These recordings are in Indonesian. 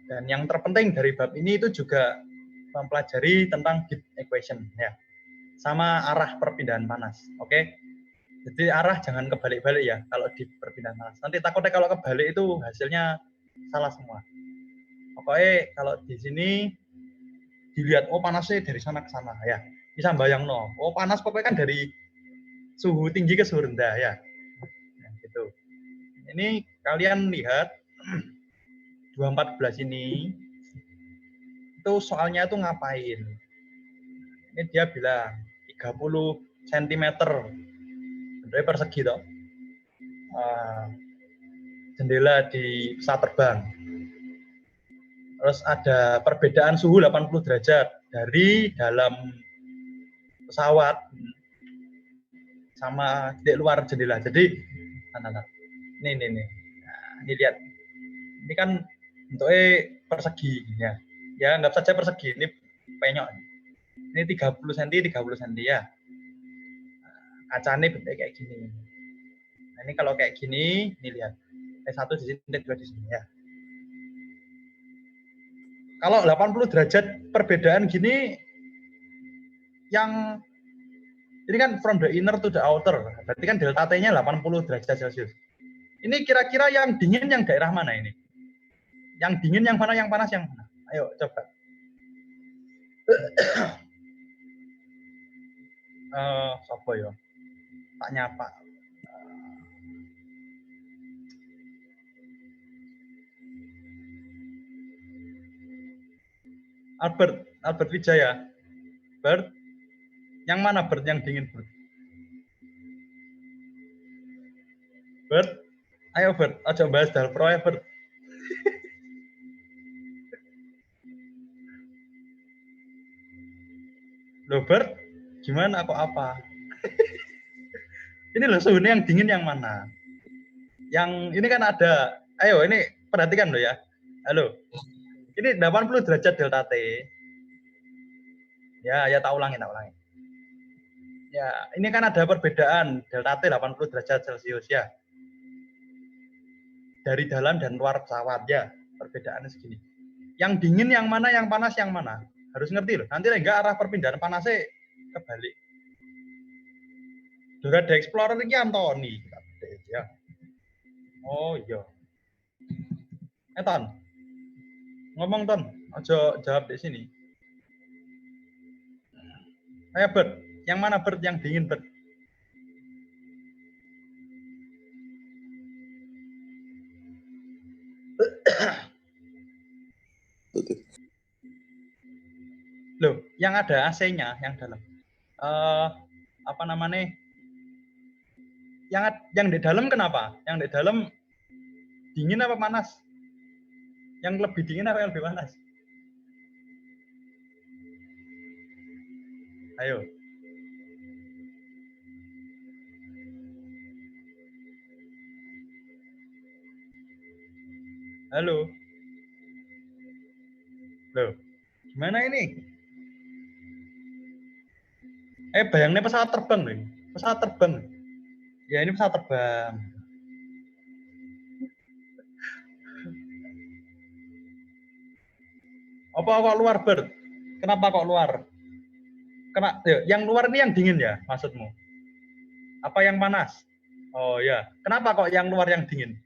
Dan yang terpenting dari bab ini itu juga mempelajari tentang heat equation ya. Sama arah perpindahan panas. Oke. Jadi arah jangan kebalik-balik ya kalau di perpindahan panas. Nanti takutnya kalau kebalik itu hasilnya salah semua. Pokoknya kalau di sini dilihat oh panasnya dari sana ke sana ya. Bisa bayang no. Oh panas pokoknya kan dari suhu tinggi ke suhu rendah ya. Nah, gitu. Ini kalian lihat 214 ini itu soalnya itu ngapain? Ini dia bilang 30 cm bentuknya persegi toh. Jendela di pesawat terbang. Terus ada perbedaan suhu 80 derajat dari dalam pesawat sama di luar jendela. Jadi ini. Nah, ini lihat. Ini kan bentuknya persegi ya. Ya, anggap saja persegi. Ini penyok. Ini 30 cm, 30 cm ya. Kacanya bentuknya kayak gini. Nah, ini kalau kayak gini, ini lihat. T1 di sini, T2 di sini ya. Kalau 80 derajat perbedaan gini, yang ini kan from the inner to the outer, berarti kan delta T-nya 80 derajat Celcius. Ini kira-kira yang dingin yang daerah mana ini? Yang dingin yang mana, yang panas yang mana? Ayo coba. Sopo ya? Tak nyapa. Albert Wijaya. Bert, yang mana Bert yang dingin Bert? Bert, ayo Bert, aja bahas Dalpro ya Bert. Loh Bert, gimana kok apa? Ini loh suhunya yang dingin yang mana? Yang ini kan ada, ayo ini perhatikan loh ya. Halo. Ini 80 derajat delta T. Ya tak ulangi. Ya, ini kan ada perbedaan delta T 80 derajat Celcius ya. Dari dalam dan luar pesawat ya, perbedaannya segini. Yang dingin yang mana, yang panas yang mana? Harus ngerti loh. Nanti enggak arah perpindahan panasnya kebalik. Juga ada Explorer ini Antoni ya. Oh iya. Ton. Ngomong Ton, aja jawab di sini. Ayo Bert, yang mana Bert yang dingin Bert? Loh, yang ada AC-nya yang dalam. Apa namanya? Yang di dalam kenapa? Yang di dalam dingin apa panas? Yang lebih dingin apa yang lebih panas? Ayo. Halo. Loh, gimana ini? Bayangnya pesawat terbang loh. Pesawat terbang. Ya ini pesawat terbang. Apa kok luar Bert? Kenapa kok luar? Yang luar ini yang dingin ya maksudmu? Apa yang panas? Oh ya. Kenapa kok yang luar yang dingin?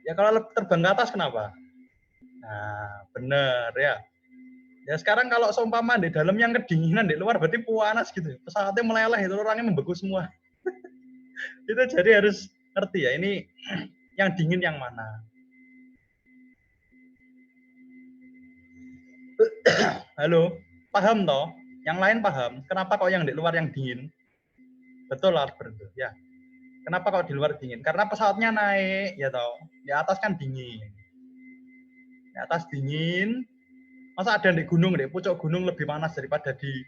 Ya kalau terbang ke atas kenapa? Nah, bener ya. Ya sekarang kalau seumpama di dalam yang kedinginan, di luar berarti panas gitu. Pesawatnya meleleh, itu orangnya membeku semua. Itu jadi harus ngerti ya, ini yang dingin yang mana. Halo, paham toh? Yang lain paham? Kenapa kok yang di luar yang dingin? Betul Albert ya. Kenapa kok di luar dingin? Karena pesawatnya naik, ya toh. Di atas kan dingin. Di atas dingin. Masa ada di gunung, di pucuk gunung lebih panas daripada di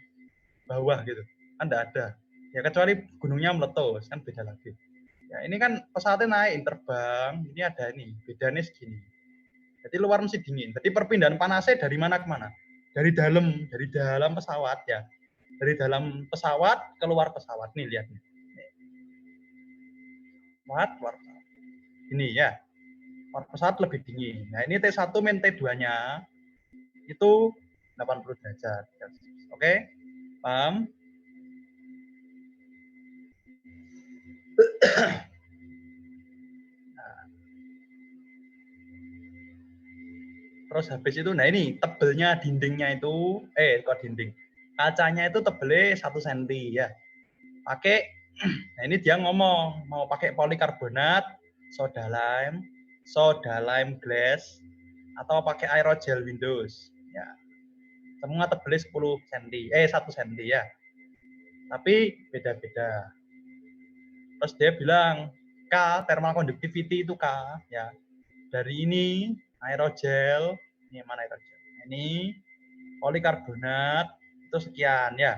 bawah gitu? Kan enggak ada. Ya kecuali gunungnya meletus, kan beda lagi. Ya ini kan pesawatnya naik, terbang. Ini ada ini, bedanya segini. Jadi luar mesti dingin. Jadi perpindahan panasnya dari mana ke mana? Dari dalam pesawat ya. Dari dalam pesawat keluar pesawat nih lihat nih. Luar pesawat. Ini ya. Luar pesawat lebih dingin. Nah, ini T1 min T2-nya itu 80 derajat. Oke? Paham? Terus habis itu, nah ini tebelnya dindingnya itu, kok dinding, kacanya itu tebelnya 1 cm ya. Pakai, nah ini dia ngomong mau pakai polikarbonat, soda lime glass, atau pakai aerogel Windows. Ya, semua tebelnya 10 cm, 1 cm ya. Tapi beda-beda. Terus dia bilang K, thermal conductivity itu K, ya. Dari ini aerogel, ini mana aerogel? Ini polikarbonat itu sekian ya.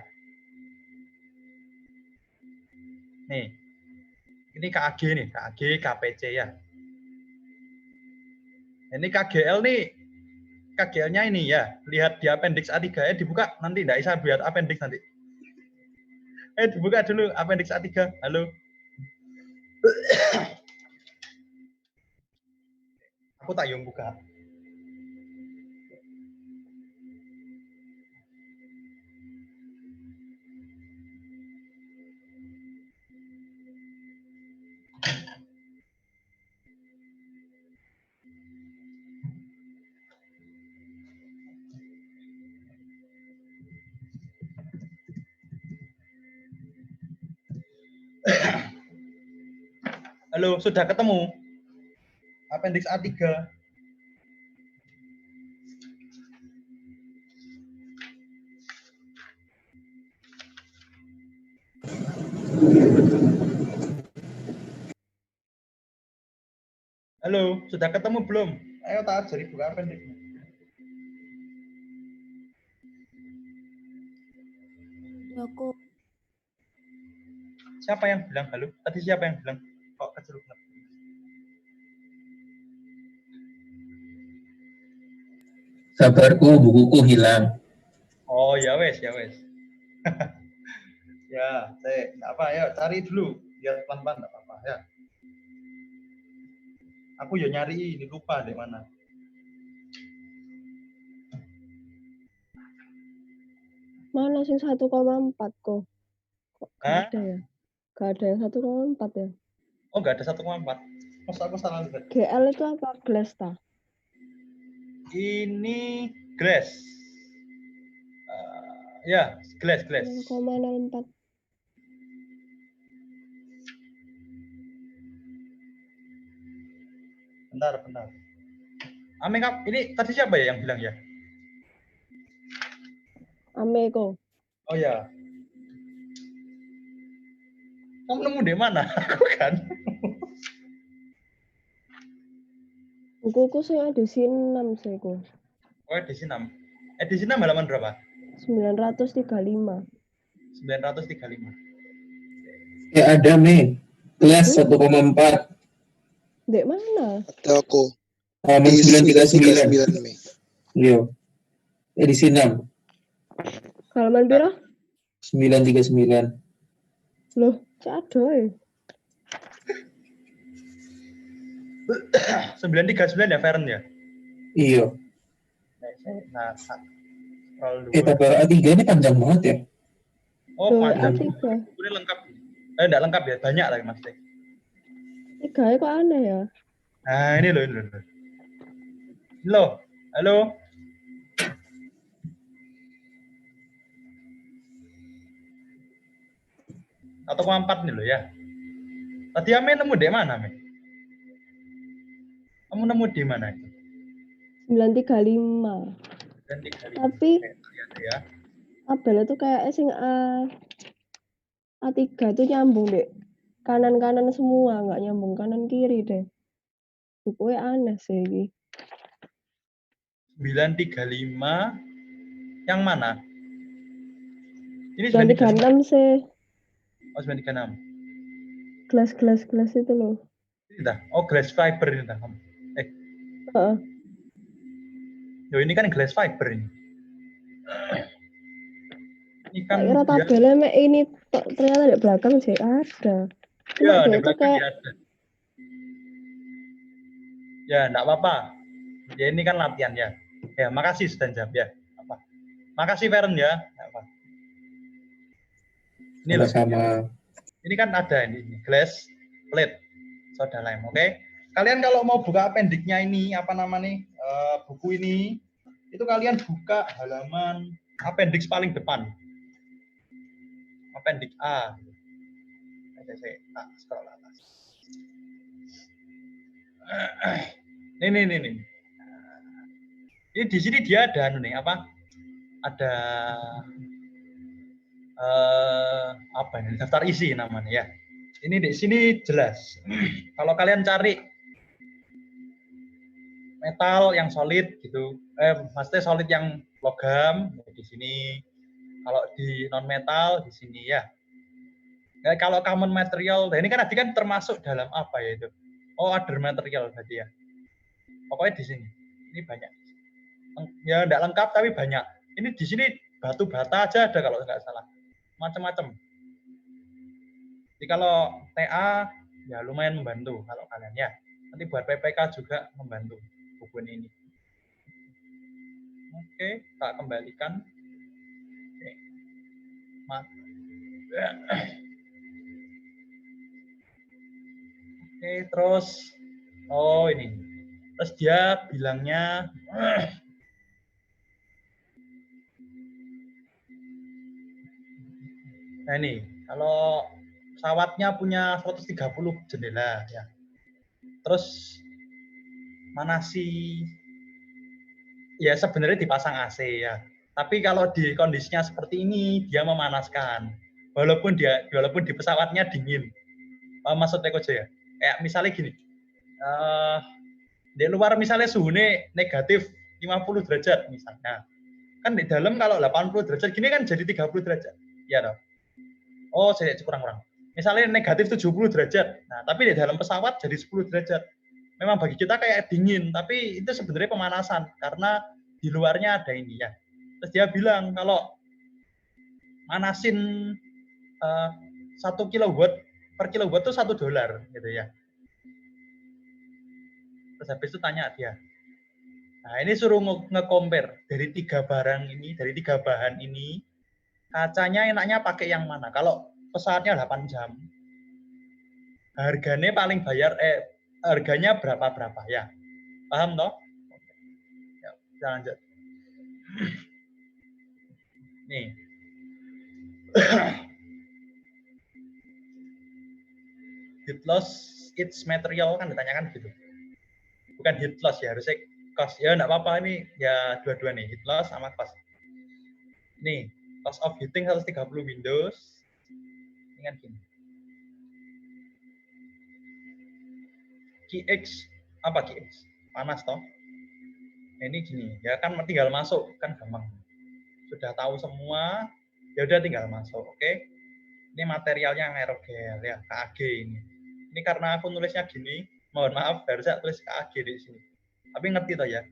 Nih, ini KAG nih, KAG, KPC ya. Ini KGL nih, KGL-nya ini ya. Lihat di appendix A3 ya, dibuka nanti enggak bisa buat appendix nanti. Dibuka dulu appendix A3. Halo. Aku tak yang buka. Halo, sudah ketemu? Appendix A3. Halo, sudah ketemu belum? Ayo tak ajari buka appendix. Aku. Siapa yang bilang halo? Tadi siapa yang bilang? Kok kecil banget? Kabarku bukuku hilang. Oh ya wes, ya wes. Ya, nggak apa ya, cari dulu biar pelan-pelan nggak apa-apa ya. Aku ya nyari ini lupa di mana. Mana sing 1,4 kok? Kok gak ada ya? Gak ada yang 1,4 ya? Oh, nggak ada 1,4. Masa aku salah lihat. GL itu apa? Glass ta? Ini glass. Ya, glass. 0,04. Bentar. Ame, ini tadi siapa ya yang bilang ya? Ameko. Oh ya. Kamu nemu di mana? Aku kan. Bukuku sing edisi 6 sih ku. Oh, edisi 6. Edisi 6 halaman berapa? 935. 935. Ya ada nih, kelas 1,4. Dek mana? Ada aku. Halaman 939. 939 Mei. Iya. Edisi 6. Halaman piro? 939. Loh, cak adoy. 939 ya, Feren ya? Iya. Nah, scroll dulu. Tabel A3 ini panjang banget ya. Oh, Loh, panjang. A3. Ini lengkap. Enggak lengkap ya, banyak lagi Mas. 3 kok aneh ya? Nah, ini loh. Halo. Atau 4 nih loh ya. Tadi Ame nemu di mana, Ame? Kamu nemu di mana itu? 935. 935. Tapi ya. tabel itu kayak sing A3 itu nyambung deh. Kanan-kanan semua, nggak nyambung kanan kiri deh. Bukunya aneh sih ini. 935 yang mana? Ini 936 sih. Oh, 936. Gelas itu loh. Ini dah. Oh, glass fiber ini dah. Heeh. Yo, ini kan glass fiber ini. Ini kan Tak kira tabelnya ini ternyata di belakang sih ada. Cuma ya, dia di itu belakang kayak ya ada. Ya, enggak apa-apa. Ya ini kan latihan ya. Ya, makasih sudah jawab ya. Apa? Makasih Feren ya. Enggak apa. Ini loh. Sama-sama. Ini kan ada ini glass plate soda lime, oke? Kalian kalau mau buka appendix-nya ini apa namanya buku ini, itu kalian buka halaman appendix paling depan, appendix A. Saya scroll atas. Ini. Ini di sini dia ada nih apa? Ada apa ini? Daftar isi namanya ya. Ini di sini jelas. Kalau kalian cari metal yang solid gitu, maksudnya solid yang logam ya di sini. Kalau di non metal di sini ya. Kalau common material, nah ini kan tadi kan termasuk dalam apa ya itu? Oh, other material tadi ya. Pokoknya di sini. Ini banyak. Ya enggak lengkap tapi banyak. Ini di sini batu bata aja ada kalau nggak salah. Macam-macam. Jadi kalau TA ya lumayan membantu kalau kalian ya. Nanti buat PPK juga membantu buku ini. Oke, tak kembalikan. Oke. Oke, terus oh ini. Terus dia bilangnya nah ini, kalau pesawatnya punya 130 jendela ya. Terus manasi ya sebenarnya dipasang AC ya. Tapi kalau di kondisinya seperti ini dia memanaskan. Walaupun di pesawatnya dingin. Maksudnya kok ya. Kayak misalnya gini. Di luar misalnya suhunya negatif 50 derajat misalnya. Kan di dalam kalau 80 derajat gini kan jadi 30 derajat. Ya dong. Oh, saya kurang-kurang. Misalnya negatif 70 derajat. Nah, tapi di dalam pesawat jadi 10 derajat. Memang bagi kita kayak dingin, tapi itu sebenarnya pemanasan karena di luarnya ada ini ya. Terus dia bilang kalau manasin 1 kilowatt per kilowatt itu $1 gitu ya. Terus habis itu tanya dia. Nah, ini suruh nge-compare dari 3 barang ini, dari 3 bahan ini, kacanya enaknya pakai yang mana? Kalau pesawatnya 8 jam, harganya harganya berapa ya? Paham toh? Ya, kita lanjut. Nih. Heat loss its material kan ditanyakan gitu. Bukan heat loss ya, harusnya cost. Ya enggak apa-apa ini ya dua-dua nih, heat loss sama cost. Nih, cost of heating 130 Windows. Ini kan gini. QX apa QX? Panas toh. Nah, ini gini, ya kan tinggal masuk kan gampang. Sudah tahu semua, ya udah tinggal masuk, oke? Ini materialnya yang aerogel ya, KAG ini. Ini karena aku nulisnya gini, mohon maaf harusnya tulis KAG di sini. Tapi ngerti toh ya.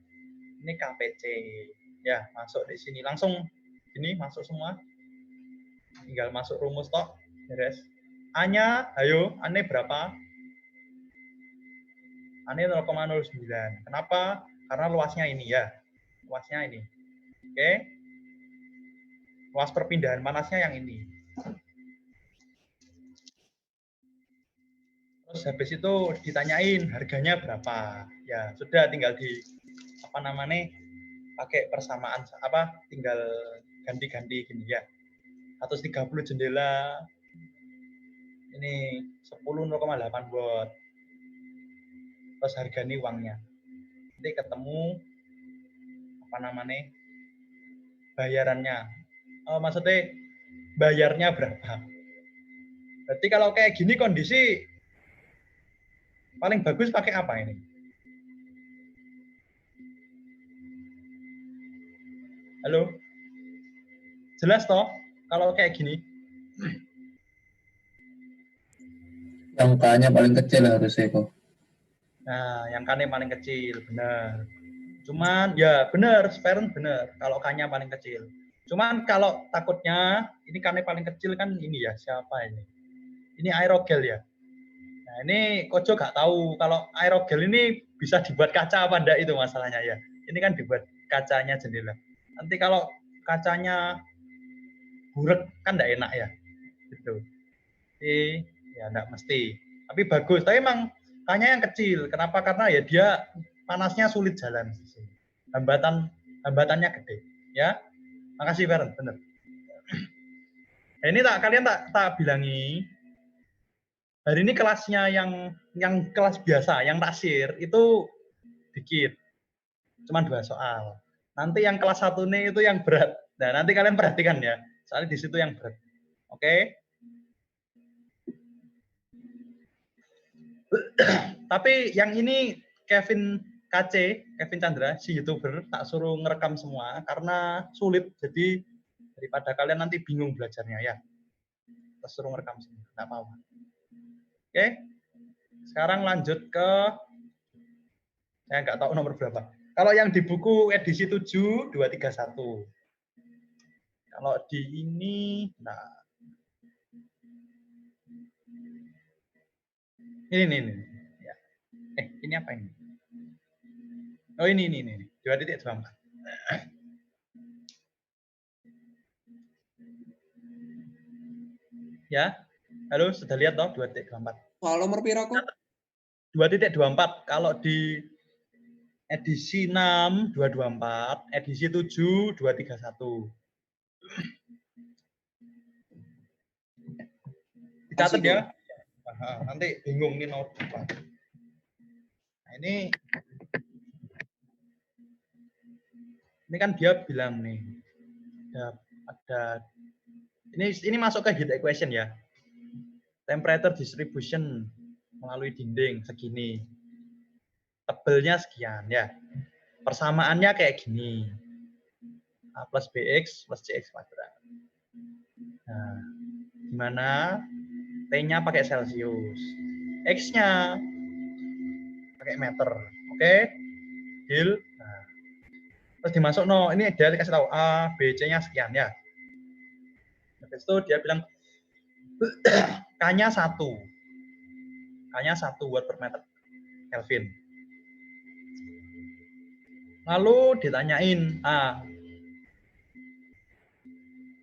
Ini KPC. Ya, masuk di sini langsung ini masuk semua. Tinggal masuk rumus toh, beres. A-nya, ayo, A-nya berapa? A-nya 0,09. Kenapa? Karena luasnya ini ya. Luasnya ini. Oke. Luas perpindahan panasnya yang ini. Terus habis itu ditanyain harganya berapa. Ya, sudah tinggal di apa namanya? Pakai persamaan apa? Tinggal ganti-ganti gini ya. 130 jendela. Ini 10,8 watt. Terus harganya uangnya. Nanti ketemu apa namanya? Bayarannya. Maksudnya bayarnya berapa? Berarti kalau kayak gini kondisi paling bagus pakai apa ini? Halo? Jelas toh kalau kayak gini? Yang K-nya paling kecil harusnya kok. Nah, yang K-nya paling kecil, benar. Cuman ya benar, Sparen benar kalau K-nya paling kecil. Cuman kalau takutnya ini K-nya paling kecil kan ini ya, siapa ini? Ini aerogel ya. Nah, ini Kojo nggak tahu kalau aerogel ini bisa dibuat kaca apa enggak itu masalahnya ya. Ini kan dibuat kacanya jendela. Nanti kalau kacanya burek kan enggak enak ya. Gitu. Jadi ya enggak mesti. Tapi bagus. Tapi emang kacanya yang kecil. Kenapa? Karena ya dia panasnya sulit jalan. Hambatannya gede. Ya. Makasih Feren, bener. Nah, ini kalian tak bilangi. Hari ini kelasnya yang kelas biasa, yang taksir itu dikit. Cuma 2 soal. Nanti yang kelas 1 nih itu yang berat. Nah, nanti kalian perhatikan ya. Soalnya di situ yang berat. Oke? Tapi yang ini Kevin Chandra, si YouTuber, tak suruh ngerekam semua karena sulit. Jadi daripada kalian nanti bingung belajarnya ya. Tak suruh ngerekam semua. Enggak apa-apa. Oke? Sekarang lanjut ke saya nggak tahu nomor berapa. Kalau yang di buku edisi 7 231. Kalau di ini nah ini. Ya. Ini apa ini? Oh ini 2.24. Ya. Halo, sudah lihat toh 2.24. Soal nomor piro kok? 2.24 kalau di edisi 6 224, edisi 7 231. Dicatat ya. Nanti bingung nih nomor berapa. Nah, ini kan dia bilang nih ada ini masuk ke heat equation ya. Temperature distribution melalui dinding segini. Tebelnya sekian ya. Persamaannya kayak gini. A plus BX plus CX kuadrat. Nah, gimana? T-nya pakai Celsius. X-nya pakai meter. Oke? Deal. Nah, terus dimasuk ini dia dikasih tahu A, B, C-nya sekian ya. Habis itu dia bilang K-nya 1. K-nya 1 watt per meter Kelvin. Lalu ditanyain,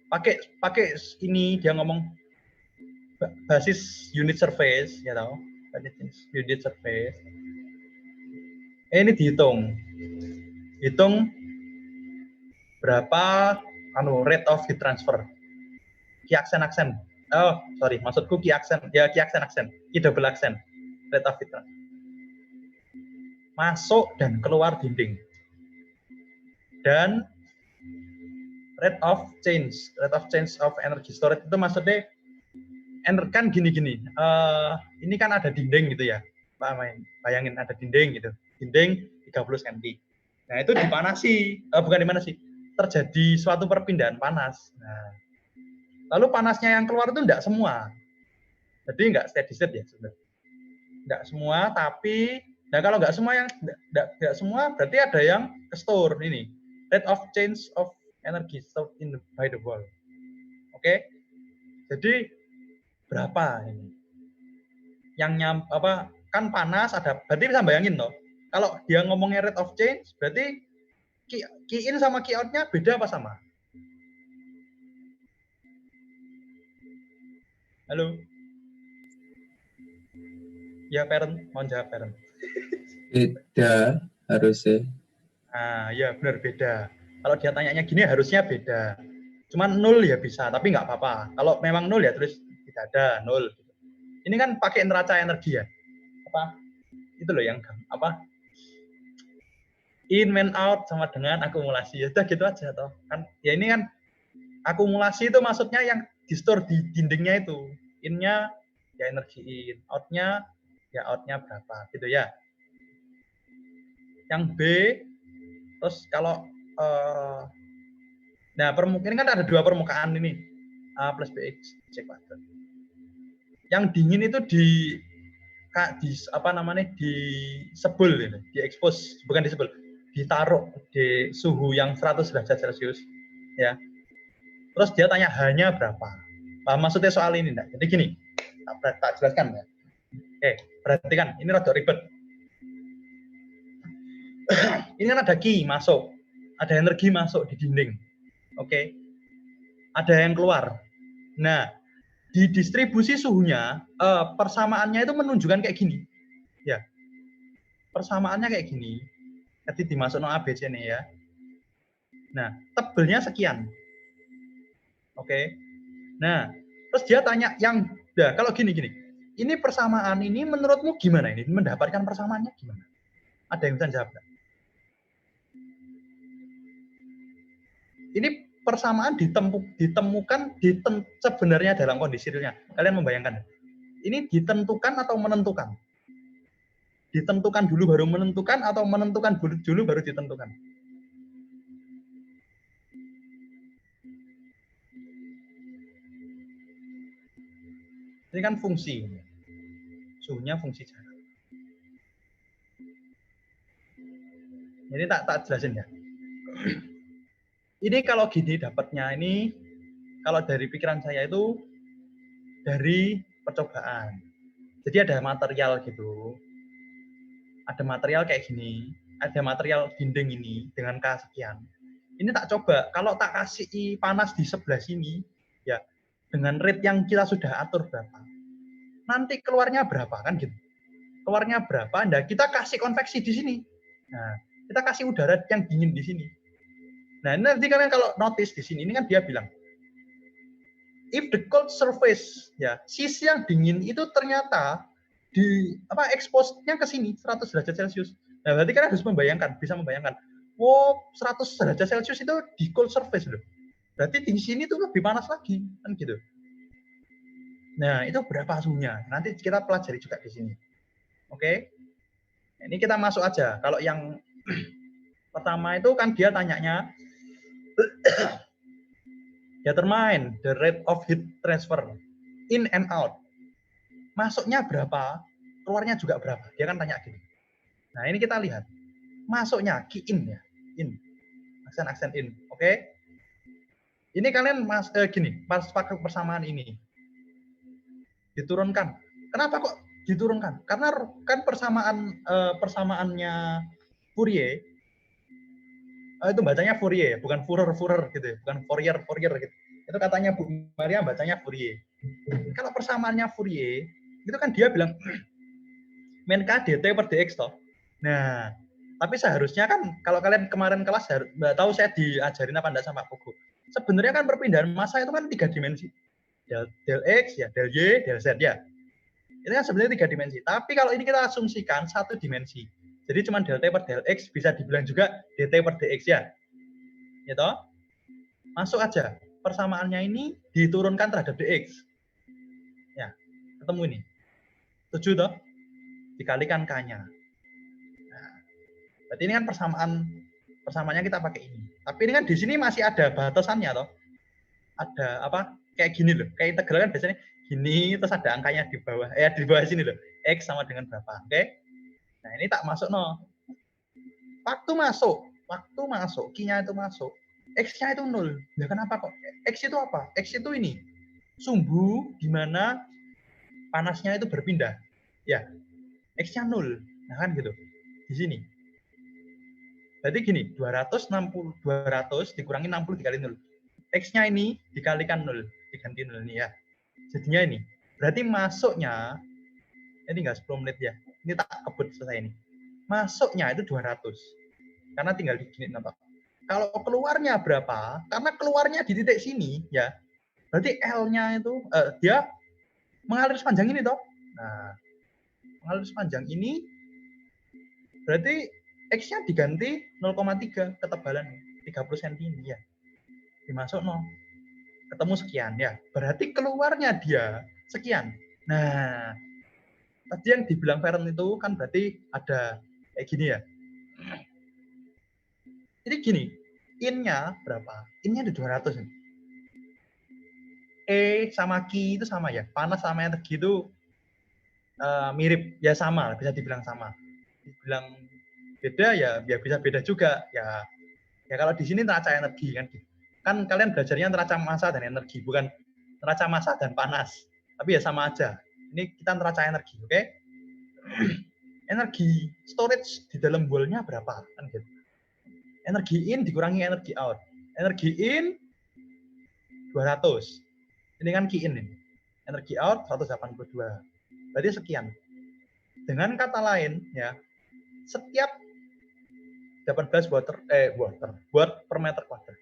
pakai ini dia ngomong basis unit surface, ya tahu, basis unit surface. Ini dihitung berapa rate of heat transfer, ki aksen. Oh sorry, maksudku ki aksen aksen, ki double aksen, rate of heat transfer. Masuk dan keluar dinding. Dan rate of change of energy storage itu maksudnya kan gini. Ini kan ada dinding gitu ya. Bayangin ada dinding gitu. Dinding 30 cm. Nah, itu bukan dipanasi. Terjadi suatu perpindahan panas. Nah, lalu panasnya yang keluar itu enggak semua. Jadi enggak steady state ya sebenarnya. Enggak semua, tapi kalau enggak semua berarti ada yang ke-store ini. Rate of change of energy stored by the wall. Oke? Jadi berapa ini? Yang kan panas ada, berarti bisa bayangin toh. Kalau dia ngomongnya rate of change, berarti key in sama key out-nya beda apa sama? Halo? Ya, parent, mohon jawab parent. Beda harusnya. Nah, ya benar beda. Kalau dia tanyanya gini harusnya beda. Cuman 0 ya bisa, tapi nggak apa-apa. Kalau memang 0 ya tulis tidak ada 0. Ini kan pakai neraca energi ya. Itu loh yang in and out sama dengan akumulasi. Ya udah gitu aja toh. Kan ya ini kan akumulasi itu maksudnya yang di-store di dindingnya itu. In-nya ya energi in, out-nya ya out-nya berapa gitu ya. Yang B terus kalau ini kan ada 2 permukaan ini. A plus BX C kuadrat. Yang dingin itu disebul ini, diekspos, bukan disebul, ditaruh di suhu yang 100 derajat Celcius ya. Terus dia tanya hanya berapa. Paham maksudnya soal ini enggak? Jadi gini, tak jelaskan ya. Perhatikan, ini rada ribet. Ini kan ada Qi masuk, ada energi masuk di dinding. Oke. Ada yang keluar. Nah, di distribusi suhunya persamaannya itu menunjukkan kayak gini. Ya. Persamaannya kayak gini. Jadi dimasuk no ABC nih ya. Nah, tebelnya sekian. Oke. Nah, terus dia tanya kalau gini. Ini persamaan ini menurutmu gimana ini? Mendapatkan persamaannya gimana? Ada yang bisa jawab nggak? Ini persamaan ditemukan sebenarnya dalam kondisi realnya. Kalian membayangkan? Ini ditentukan atau menentukan? Ditentukan dulu baru menentukan atau menentukan dulu baru ditentukan? Ini kan fungsi. Suhunya fungsi jarak. Jadi tak jelasin ya. Ini kalau gini dapatnya ini, kalau dari pikiran saya itu dari percobaan. Jadi ada material gitu. Ada material kayak gini. Ada material dinding ini dengan K sekian. Ini tak coba. Kalau tak kasih panas di sebelah sini, ya dengan rate yang kita sudah atur berapa. Nanti keluarnya berapa kan gitu. Keluarnya berapa, nah kita kasih konveksi di sini. Nah, kita kasih udara yang dingin di sini. Nah, nanti kalian kalau notice di sini, ini kan dia bilang, if the cold surface, ya sisi yang dingin itu ternyata expose-nya ke sini 100 derajat Celcius. Nah, berarti kalian harus bisa membayangkan, 100 derajat Celcius itu di cold surface loh. Berarti di sini tuh lebih panas lagi, kan gitu. Nah, itu berapa suhunya? Nanti kita pelajari juga di sini. Oke? Ini kita masuk aja. Kalau yang pertama itu kan dia tanyanya, determine the rate of heat transfer in and out. Masuknya berapa, keluarnya juga berapa. Dia kan tanya gini. Nah, ini kita lihat. Masuknya key in ya. In. Aksen in. Oke? Ini kalian gini, pas pakai persamaan ini. Diturunkan. Kenapa kok diturunkan? Karena kan persamaannya Fourier itu bacanya Fourier, bukan Fourier gitu, bukan Fourier gitu. Itu katanya Bu Maria bacanya Fourier. Kalau persamaannya Fourier, itu kan dia bilang min K dt per dx toh. Nah, tapi seharusnya kan kalau kalian kemarin kelas nggak tahu saya diajarin apa enggak sama Pugu. Sebenarnya kan perpindahan massa itu kan 3 dimensi. Del X, ya, del Y, del Z ya. Itu kan sebenarnya 3 dimensi. Tapi kalau ini kita asumsikan 1 dimensi. Jadi cuma del T per del X bisa dibilang juga dt per dx ya. Gitu. Masuk aja. Persamaannya ini diturunkan terhadap dx. Ya, ketemu ini. 7 toh? Dikalikan K-nya. Nah, berarti ini kan persamaannya kita pakai ini. Tapi ini kan di sini masih ada batasannya toh. Ada apa? Kayak gini loh. Kayak integral kan biasanya gini terus ada angkanya di bawah. Di bawah sini loh. X sama dengan berapa? Oke? Nah, ini tak masuk no. Waktu masuk, Q-nya itu masuk. X-nya itu 0. Ya kenapa kok? X itu apa? X itu ini. Sumbu di mana panasnya itu berpindah. Ya. X-nya 0. Nah kan gitu. Di sini. Berarti gini, 200 dikurangi 60 dikali 0. X-nya ini dikalikan 0, diganti 0 ini ya. Jadinya ini. Berarti masuknya, ini enggak 10 menit ya. Ini tak kebut selesai ini. Masuknya itu 200. Karena tinggal digini nonton. Kalau keluarnya berapa? Karena keluarnya di titik sini ya. Berarti L-nya itu dia mengalir sepanjang ini toh. Nah, mengalir sepanjang ini berarti X-nya diganti 0,3 ketebalan 30 cm ini ya. Dimasuk 0. Ketemu sekian ya. Berarti keluarnya dia sekian. Nah, tadi yang dibilang Feren itu kan berarti ada kayak gini ya. Jadi gini, in-nya berapa? In-nya ada 200 nih. E sama Q itu sama ya. Panas sama energi itu mirip ya, sama, bisa dibilang sama. Dibilang beda ya bisa beda juga ya. Ya kalau di sini neraca energi kan. Kan kalian belajarnya neraca massa dan energi, bukan neraca massa dan panas. Tapi ya sama aja. Ini kita neraca energi, oke? energi storage di dalam boolnya berapa kan gitu. Energi in dikurangi energi out. Energi in 200. Ini kan key in ini. Energi out 182. Berarti sekian. Dengan kata lain ya, setiap 18 watt per meter kuadrat.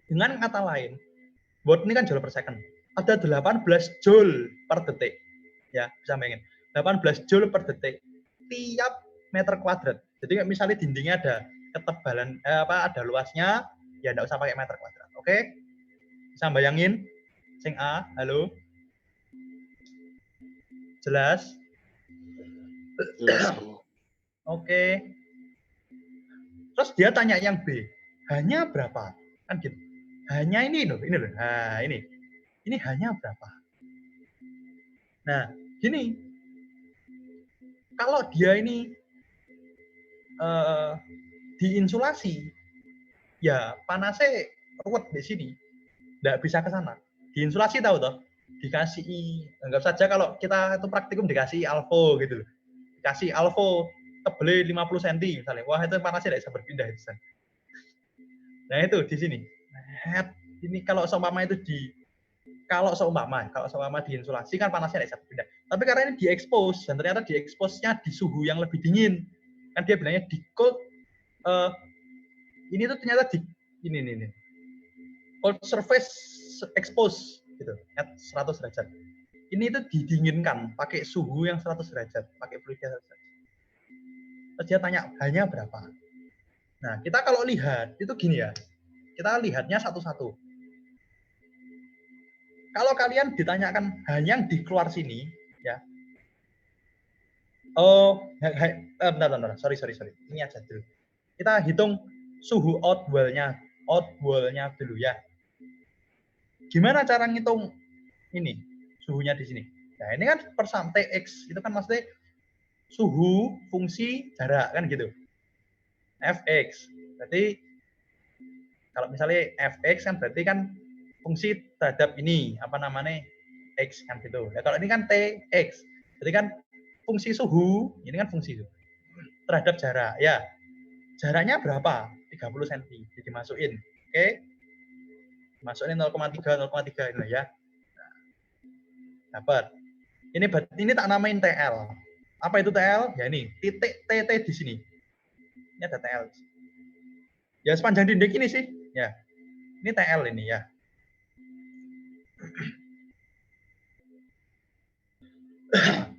Dengan kata lain, watt ini kan joule per second. Ada 18 joule per detik. Ya, bisa bayangin. 18 joule per detik tiap meter kuadrat. Jadi misalnya dindingnya ada ketebalan ada luasnya, ya enggak usah pakai meter kuadrat. Oke? Bisa bayangin? Sing A, halo? Jelas? Jelas, Bro. Oke. Terus dia tanya yang B, hanya berapa? Kan gitu. Hanya ini loh. Nah, ini. Ini hanya berapa? Nah, gini. Kalau dia ini diinsulasi, ya panasnya ruwet di sini. Nggak bisa ke sana. Diinsulasi tahu toh? Dikasih, anggap saja kalau kita itu praktikum dikasih alvo gitu loh. Dikasih alvo tebelnya 50 cm misalnya. Wah, itu panasnya tidak bisa berpindah. Nah, itu di sini. Nah, ini kalau seumpama diinsulasi kan panasnya tidak bisa berpindah. Tapi karena ini diekspos dan ternyata dieksposnya di suhu yang lebih dingin. Kan dia bilangnya di cold ini tuh ternyata di ini. Cold surface expose gitu at 100 derajat. Ini itu didinginkan pakai suhu yang 100 derajat, pakai fluid 100 derajat. Terus dia tanya hanya berapa? Nah, kita kalau lihat itu gini ya. Kita lihatnya satu-satu. Kalau kalian ditanyakan hanya yang di keluar sini, ya. Oh, bentar. Sorry. Ini aja dulu. Kita hitung suhu outwall-nya dulu ya. Gimana cara ngitung ini suhunya di sini? Nah, ini kan persam Tx itu kan maksudnya suhu fungsi jarak kan gitu. Fx. Berarti kalau misalnya Fx kan berarti kan fungsi terhadap ini apa namanya x kan gitu. Ya kalau ini kan Tx. Berarti kan fungsi suhu, ini kan fungsi itu terhadap jarak. Ya. Jaraknya berapa? 30 cm. Jadi dimasukin. Oke. Masukin 0,3 ini ya. Dapat. Ini tak namain TL. Apa itu TL? Ya ini, titik TT di sini. Ini ada TL. Ya sepanjang dinding ini sih. Ya. Ini TL ini ya.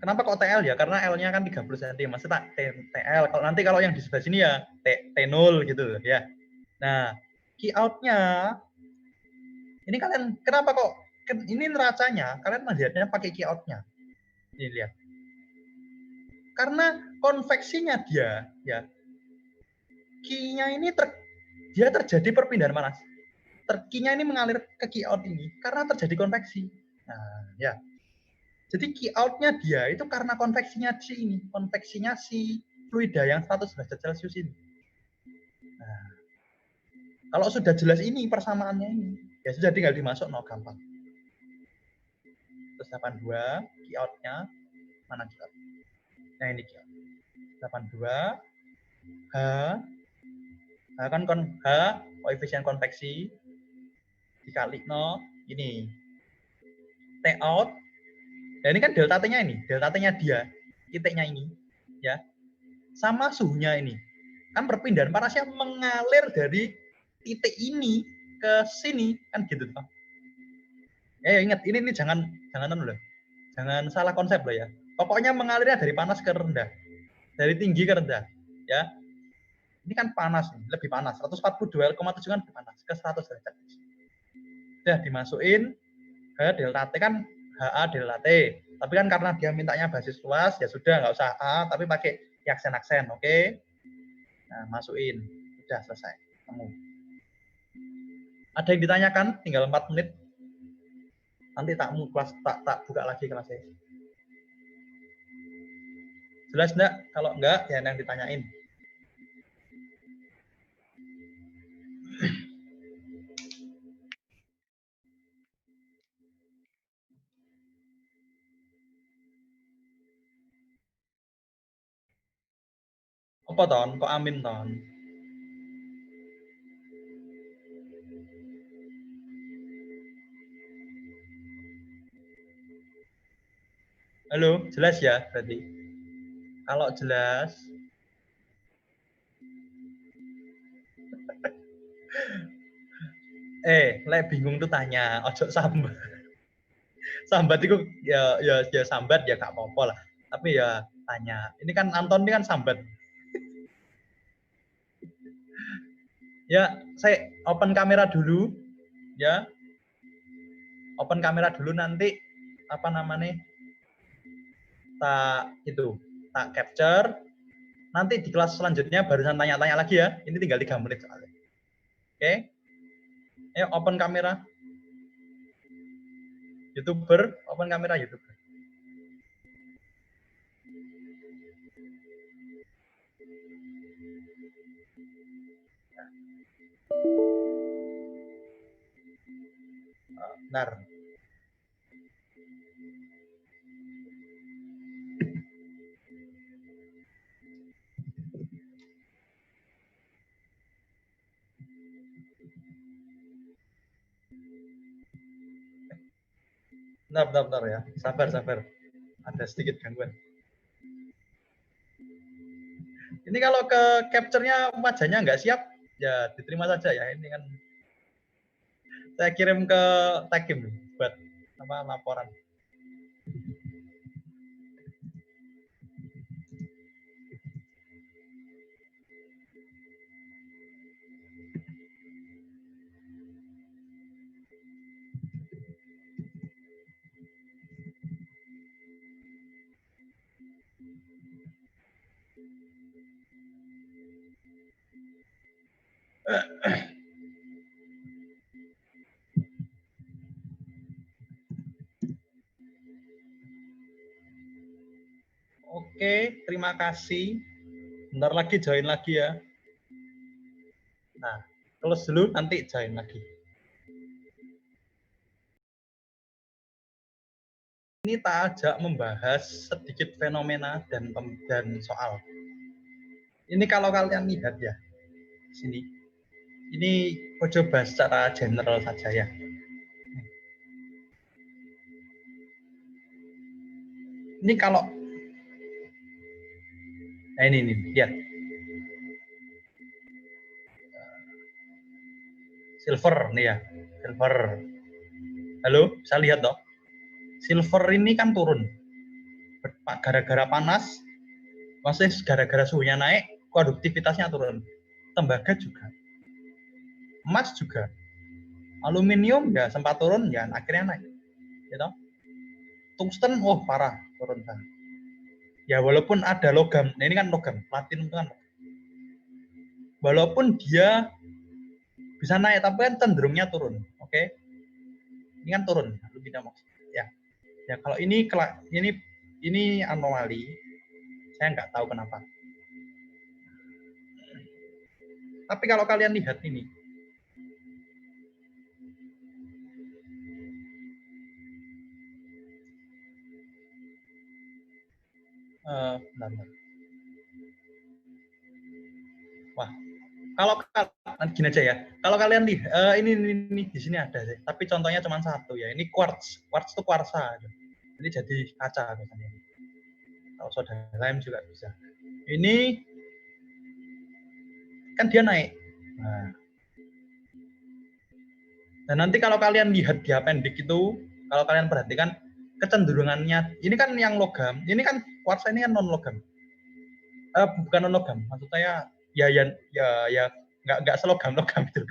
Kenapa kok TL ya? Karena L-nya kan 30 cm. Maksudnya TL. Kalau yang di sebelah sini ya T0 gitu ya. Nah, key out-nya ini kalian kenapa kok ini neracanya kalian melihatnya pakai key out-nya. Ini lihat. Karena konveksinya dia ya. Key-nya ini dia terjadi perpindahan panas. Key-nya ini mengalir ke key out ini karena terjadi konveksi. Nah, ya. Jadi key out-nya dia itu karena konveksinya si fluida yang 100 derajat Celcius ini. Nah, kalau sudah jelas ini persamaannya ini, ya sudah tinggal dimasuk gampang. Terus 82 key out-nya mana kita? Nah, ini key out. 82 H kan koefisien konveksi dikali ini T out. Nah, ini kan delta T-nya ini, delta T-nya dia, titiknya ini, ya, sama suhunya ini. Kan perpindahan panasnya mengalir dari titik ini ke sini, kan gitu toh. Ya ingat, ini jangan loh. Jangan salah konsep loh ya. Pokoknya mengalirnya dari panas ke rendah, dari tinggi ke rendah, ya. Ini kan panas, lebih panas. 142,7 kan lebih panas ke 100 derajat. Sudah dimasukin ke delta T kan HA delta T. Tapi kan karena dia mintanya basis luas, ya sudah nggak usah A, tapi pakai aksen-aksen, oke? Nah, masukin, sudah selesai, temu. Ada yang ditanyakan? Tinggal 4 menit. Nanti tak buka lagi kelasnya. Jelas enggak? Kalau enggak, ya yang ditanyain. Apa ton? Kok amin ton? Halo, jelas ya berarti? Kalau jelas, lek bingung tuh tanya, ojo sambat. Sambat itu ya sambat ya gak apa-apa lah. Tapi ya tanya. Ini kan Anton ini kan sambat. Ya, saya open kamera dulu, ya. Open kamera dulu nanti apa namanya? Tak capture. Nanti di kelas selanjutnya barusan tanya-tanya lagi ya. Ini tinggal 3 menit soalnya. Oke. Ayo open kamera. YouTuber, open kamera YouTuber. Bentar. Bentar ya. Sabar. Ada sedikit gangguan. Ini kalau ke capture-nya wajahnya nggak siap, ya diterima saja ya. Ini kan saya kirim ke Tekim buat apa laporan. Oke, terima kasih. Bentar lagi join lagi ya. Nah, close dulu nanti join lagi. Ini tak ajak membahas sedikit fenomena dan soal. Ini kalau kalian lihat ya, sini. Ini coba secara general saja ya. Ini kalau nah ini lihat. Silver nih ya, silver. Halo, bisa lihat toh? Silver ini kan turun. Gara-gara panas, maksudnya gara-gara suhunya naik, produktivitasnya turun. Tembaga juga. Emas juga. Aluminium ya sempat turun, ya akhirnya naik. Gitu. Tungsten, parah turun kan. Ya walaupun ada logam, nah ini kan logam, platinum itu kan. Walaupun dia bisa naik, tapi kan cenderungnya turun. Oke. Ini kan turun, aluminium. Ya. Ya kalau ini anomali. Saya nggak tahu kenapa. Tapi kalau kalian lihat ini, bentar. Wah, kalau gini aja ya. Kalau kalian lihat, ini di sini ada sih. Tapi contohnya cuma satu ya. Ini quartz. Quartz itu kuarsa. Ini jadi kaca misalnya. Kalau soda lime juga bisa. Ini kan dia naik. Nah. Dan nanti kalau kalian lihat di appendix itu, kalau kalian perhatikan kecenderungannya, ini kan yang logam, ini kan kuarsa ini kan non logam. Bukan non logam, maksud saya ya nggak selogam itu.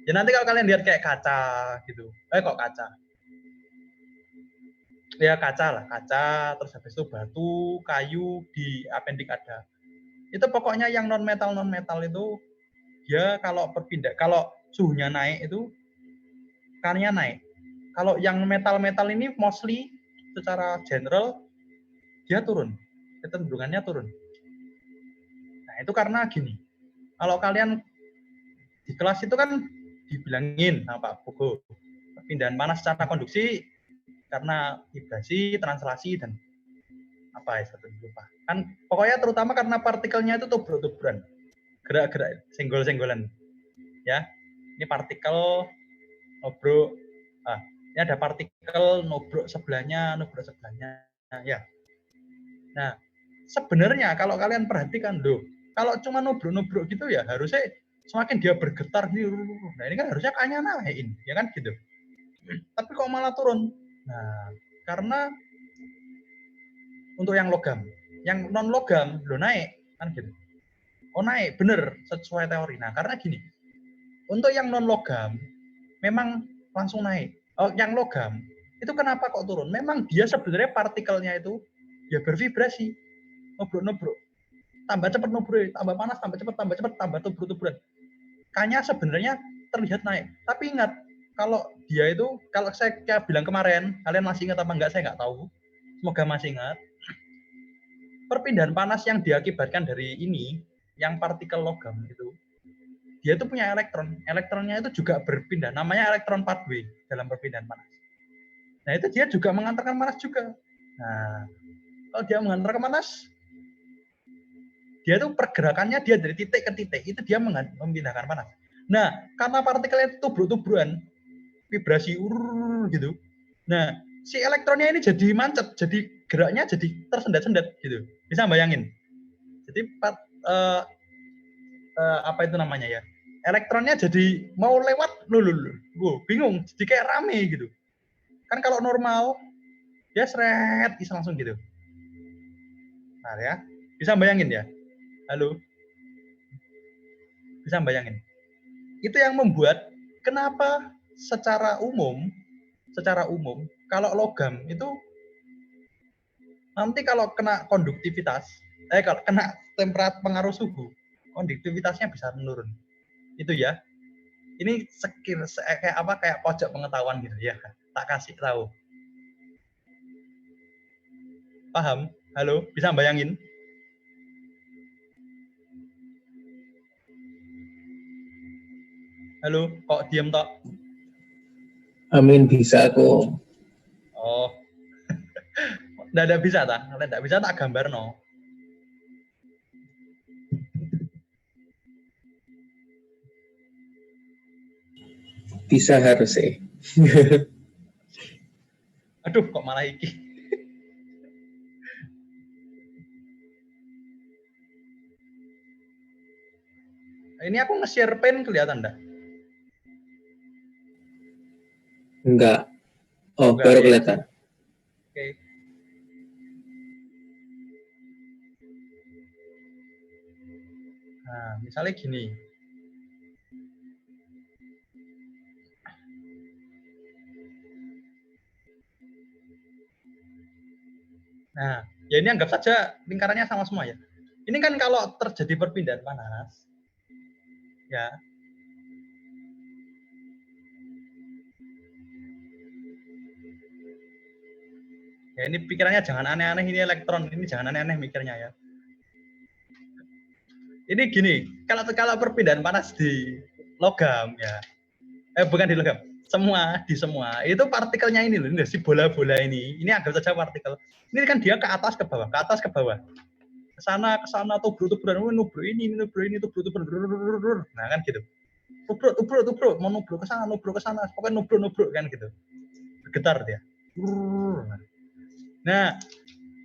Ya nanti kalau kalian lihat kayak kaca gitu, kok kaca? Ya kaca, terus habis itu batu, kayu di appendix ada. Itu pokoknya yang non metal itu dia kalau kalau suhunya naik itu karnya naik. Kalau yang metal ini mostly secara general dia turun, kecenderungannya turun. Nah itu karena gini, kalau kalian di kelas itu kan dibilangin sama Pak Bogo, perpindahan panas secara konduksi karena vibrasi, translasi dan apa ya satu lupa. Kan pokoknya terutama karena partikelnya itu tubruk-tubrukan. Gerak-gerak senggol-senggolan. Ya. Ini partikel nobruk. Ini ada partikel nobruk sebelahnya. Ya. Nah, sebenarnya kalau kalian perhatikan loh, kalau cuma nobruk-nobruk gitu ya harusnya semakin dia bergetar nih. Nah, ini kan harusnya kayaknya naikin, ya kan gitu. Tapi kok malah turun. Nah, karena untuk yang logam, yang non logam lo naik kan gitu. Oh naik, bener sesuai teori. Nah, karena gini, untuk yang non logam memang langsung naik. Oh, yang logam itu kenapa kok turun? Memang dia sebenarnya partikelnya itu ya bervibrasi, nobruk-nobruk. Tambah cepat nobruk, tambah panas, tambah cepat, tambah tubruk-tubrukan. Kayaknya sebenarnya terlihat naik. Tapi ingat, kalau dia itu, kalau saya bilang kemarin, kalian masih ingat apa enggak, saya nggak tahu. Semoga masih ingat. Perpindahan panas yang diakibatkan dari ini, yang partikel logam itu, dia itu punya elektron. Elektronnya itu juga berpindah. Namanya elektron pathway dalam perpindahan panas. Nah, itu dia juga mengantarkan panas juga. Nah, kalau dia mengantarkan panas, dia itu pergerakannya dia dari titik ke titik. Itu dia memindahkan panas. Nah, karena partikelnya itu tubruk-tubrukan, vibrasi gitu. Nah, si elektronnya ini jadi mancet, jadi geraknya jadi tersendat-sendat gitu. Bisa bayangin? Jadi apa itu namanya ya? Elektronnya jadi mau lewat, bingung, jadi kayak rame gitu. Kan kalau normal dia seret bisa langsung gitu. Nah ya, bisa bayangin ya? Halo, bisa bayangin? Itu yang membuat kenapa secara umum kalau logam itu nanti kalau kena konduktivitas, kalau kena temperatur pengaruh suhu, konduktivitasnya bisa menurun. Itu ya. Ini kayak pojok pengetahuan gitu ya. Tak kasih tahu. Paham? Halo, bisa bayangin? Halo, kok diem tok? Amin, bisa aku. Oh. Nggak bisa tak? Nggak bisa tak gambar no. Bisa harus sih. Aduh, kok malah iki. Ini aku nge-share pen kelihatan enggak? Enggak. Oh, Enggak, baru ya. kelihatan. Oke. Nah, misalnya gini. Nah, ya ini anggap saja lingkarannya sama semua ya. Ini kan kalau terjadi perpindahan panas, ya. Ya ini pikirannya jangan aneh-aneh, ini elektron, ini jangan aneh-aneh mikirnya ya. Ini gini, kalau perpindahan panas di logam ya, bukan di logam, di semua itu partikelnya ini loh, ini si bola-bola ini anggap saja partikel. Ini kan dia ke atas ke bawah, ke sana tubruk-tubrukan, nubruk ini, tubruk-tubrukan. Nah kan gitu. Tubruk, mau nubruk ke sana, pokoknya nubruk kan gitu. Bergetar dia. Nah,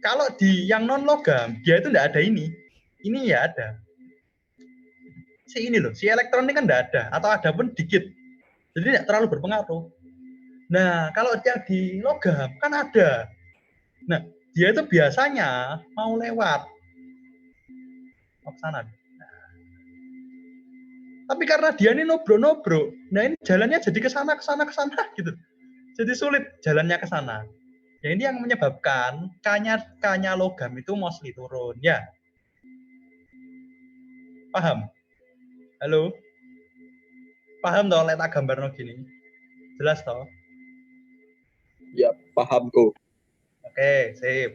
kalau di yang non logam, dia itu enggak ada ini. Ini ya ada. Si elektron ini kan enggak ada, atau ada pun dikit. Jadi tidak terlalu berpengaruh. Nah, kalau yang di logam kan ada. Nah, dia itu biasanya mau lewat ke sana. Tapi karena dia ini nobro, nah ini jalannya jadi ke sana gitu. Jadi sulit jalannya ke sana. Ya ini yang menyebabkan kanya logam itu mostly turun. Ya, paham? Halo? Paham toh lihat gambar no gini? Jelas toh? Ya, paham kok. Oke, sip.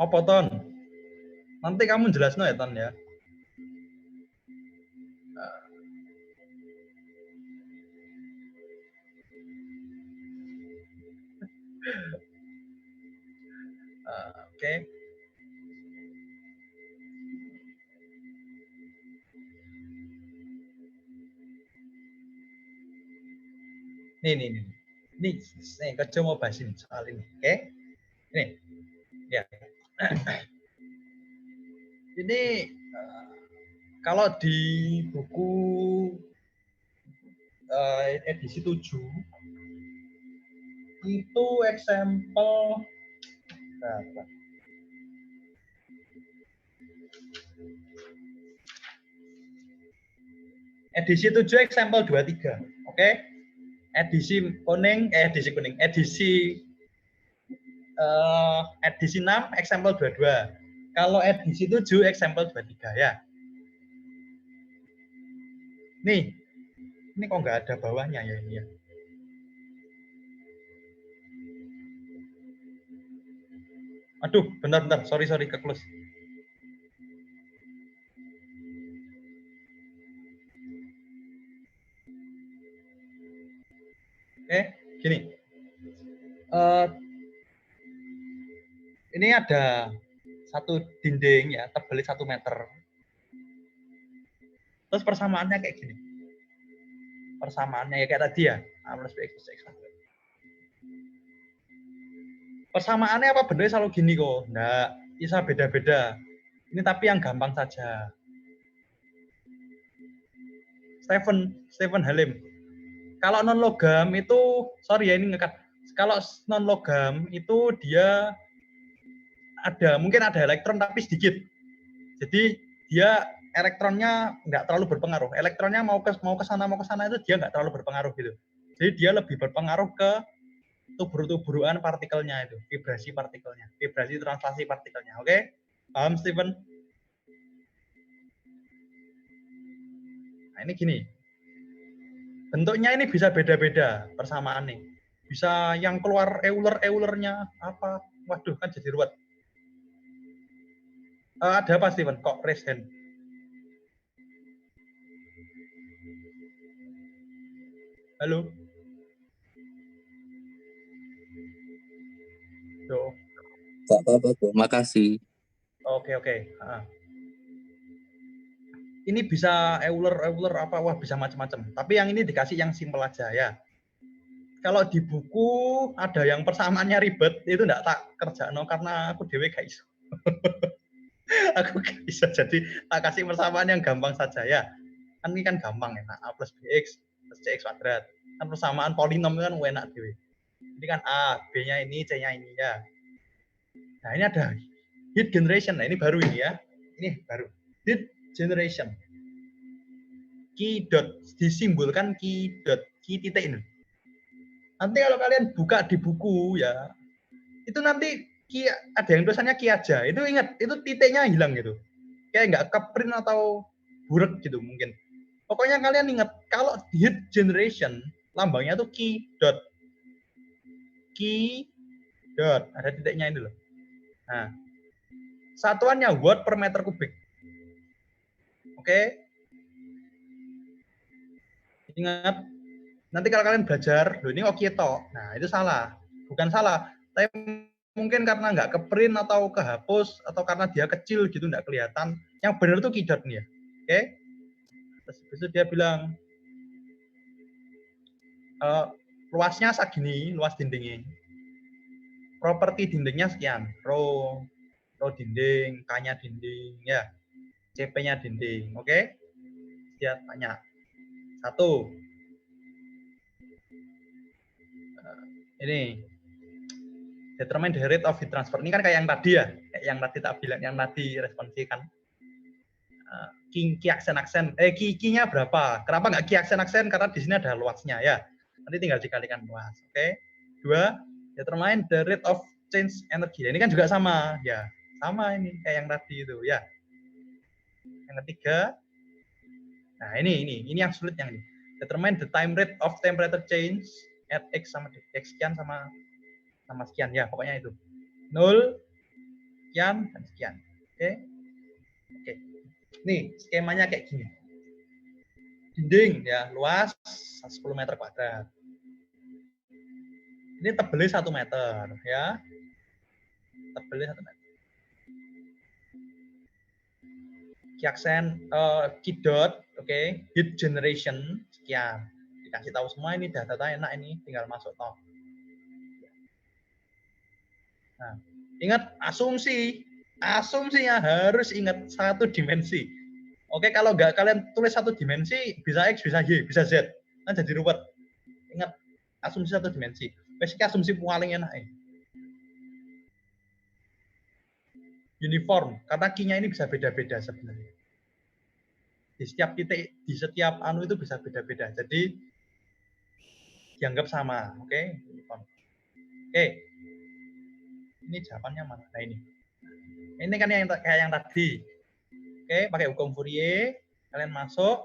Apa ton? Nanti kamu jelas no ya ton ya. Oke. Nih, kerja mau bahas ini soal ini, oke? Ini, ya. Ini kalau di buku edisi 7 itu example berapa? Edisi 7 example 23, oke? Edisi kuning, edisi 6 example 22. Kalau edisi 7 example 23 ya. Nih, ini kok nggak ada bawahnya ya ini ya. Aduh, bentar, sorry ke close. Gini. Ini ada satu dinding ya, tebelnya 1 meter. Terus persamaannya kayak gini. Persamaannya ya kayak tadi ya. A plus BX plus X. Persamaannya apa bentuknya selalu gini kok? Enggak, bisa beda-beda. Ini tapi yang gampang saja. Stephen Halim. Kalau non logam itu, sorry ya ini ngekat. Kalau non logam itu dia mungkin ada elektron tapi sedikit. Jadi dia elektronnya nggak terlalu berpengaruh. Elektronnya mau ke sana itu dia nggak terlalu berpengaruh gitu. Jadi dia lebih berpengaruh ke tubur-tuburan partikelnya itu, vibrasi partikelnya, vibrasi translasi partikelnya. Oke? Paham, Steven? Nah, ini gini. Bentuknya ini bisa beda-beda persamaannya. Bisa yang keluar Euler-Eulernya apa? Waduh, kan jadi ruwet. Ada apa, Steven? Kok raise hand? Halo? Tuh. Gak apa-apa kok, makasih. Oke. Ini bisa Euler apa, wah bisa macam-macam. Tapi yang ini dikasih yang simpel aja ya. Kalau di buku ada yang persamaannya ribet, itu enggak tak kerjano karena aku dewe gak iso. Aku gak bisa, jadi tak kasih persamaan yang gampang saja ya. Kan ini kan gampang ya, A plus BX plus CX kuadrat. Kan persamaan polinom kan enak dewe. Ini kan A, B-nya ini, C-nya ini ya. Nah ini ada heat generation, nah ini baru ini ya. Ini baru, heat generation. Key dot, disimbolkan key dot, key titik ini. Nanti kalau kalian buka di buku ya, itu nanti ki, ada yang tulisannya ki aja. Itu ingat, itu titiknya hilang gitu. Kayak nggak keprint atau burek gitu mungkin. Pokoknya kalian ingat, kalau heat generation, lambangnya tuh ki dot. Ki dot, ada titiknya ini loh. Nah, satuannya watt per meter kubik. Oke? Ingat, nanti kalau kalian belajar, loh ini kok keto. Nah, itu salah. Bukan salah, tapi mungkin karena nggak keprint atau kehapus atau karena dia kecil gitu nggak kelihatan. Yang benar tuh key dot nih ya. Oke? Terus itu dia bilang luasnya segini, luas dindingnya. Properti dindingnya sekian, rho dinding, K-nya dinding, ya, CP-nya dinding. Oke? Dia tanya. 1. Ini determine the rate of heat transfer. Ini kan kayak yang tadi ya, kayak yang tadi tak bilang, yang tadi responsi kan. Ki aksen, ki-nya berapa? Kenapa nggak ki aksen? Karena di sini ada luasnya ya. Nanti tinggal dikalikan luas. Oke. 2. Determine the rate of change energy. Ini kan juga sama ya. Sama ini kayak yang tadi itu ya. Yang ketiga, nah ini yang sulit yang ini. Determine the time rate of temperature change at x sama x sekian sama sekian ya, pokoknya itu. 0, sekian dan sekian. Oke. Nih, skemanya kayak gini. Dinding ya, luas 10 meter kuadrat. Ini tebelnya 1 meter ya. Tebelnya 1 meter. key accent, key dot, oke, heat generation, sekian. Dikasih tahu semua ini data enak ini, tinggal masuk toh. Nah, ingat asumsinya harus ingat satu dimensi. Oke, kalau nggak kalian tulis satu dimensi, bisa X, bisa Y, bisa Z. Nah, jadi ruwet. Ingat, asumsi satu dimensi. Basically asumsi paling enak. Uniform, karena key-nya ini bisa beda-beda sebenarnya. Di setiap titik, di setiap anu itu bisa beda-beda. Jadi, dianggap sama. Oke, uniform. Oke. Ini jawabannya mana? Nah, ini. Ini kan yang kayak yang tadi. Oke, pakai hukum Fourier, kalian masuk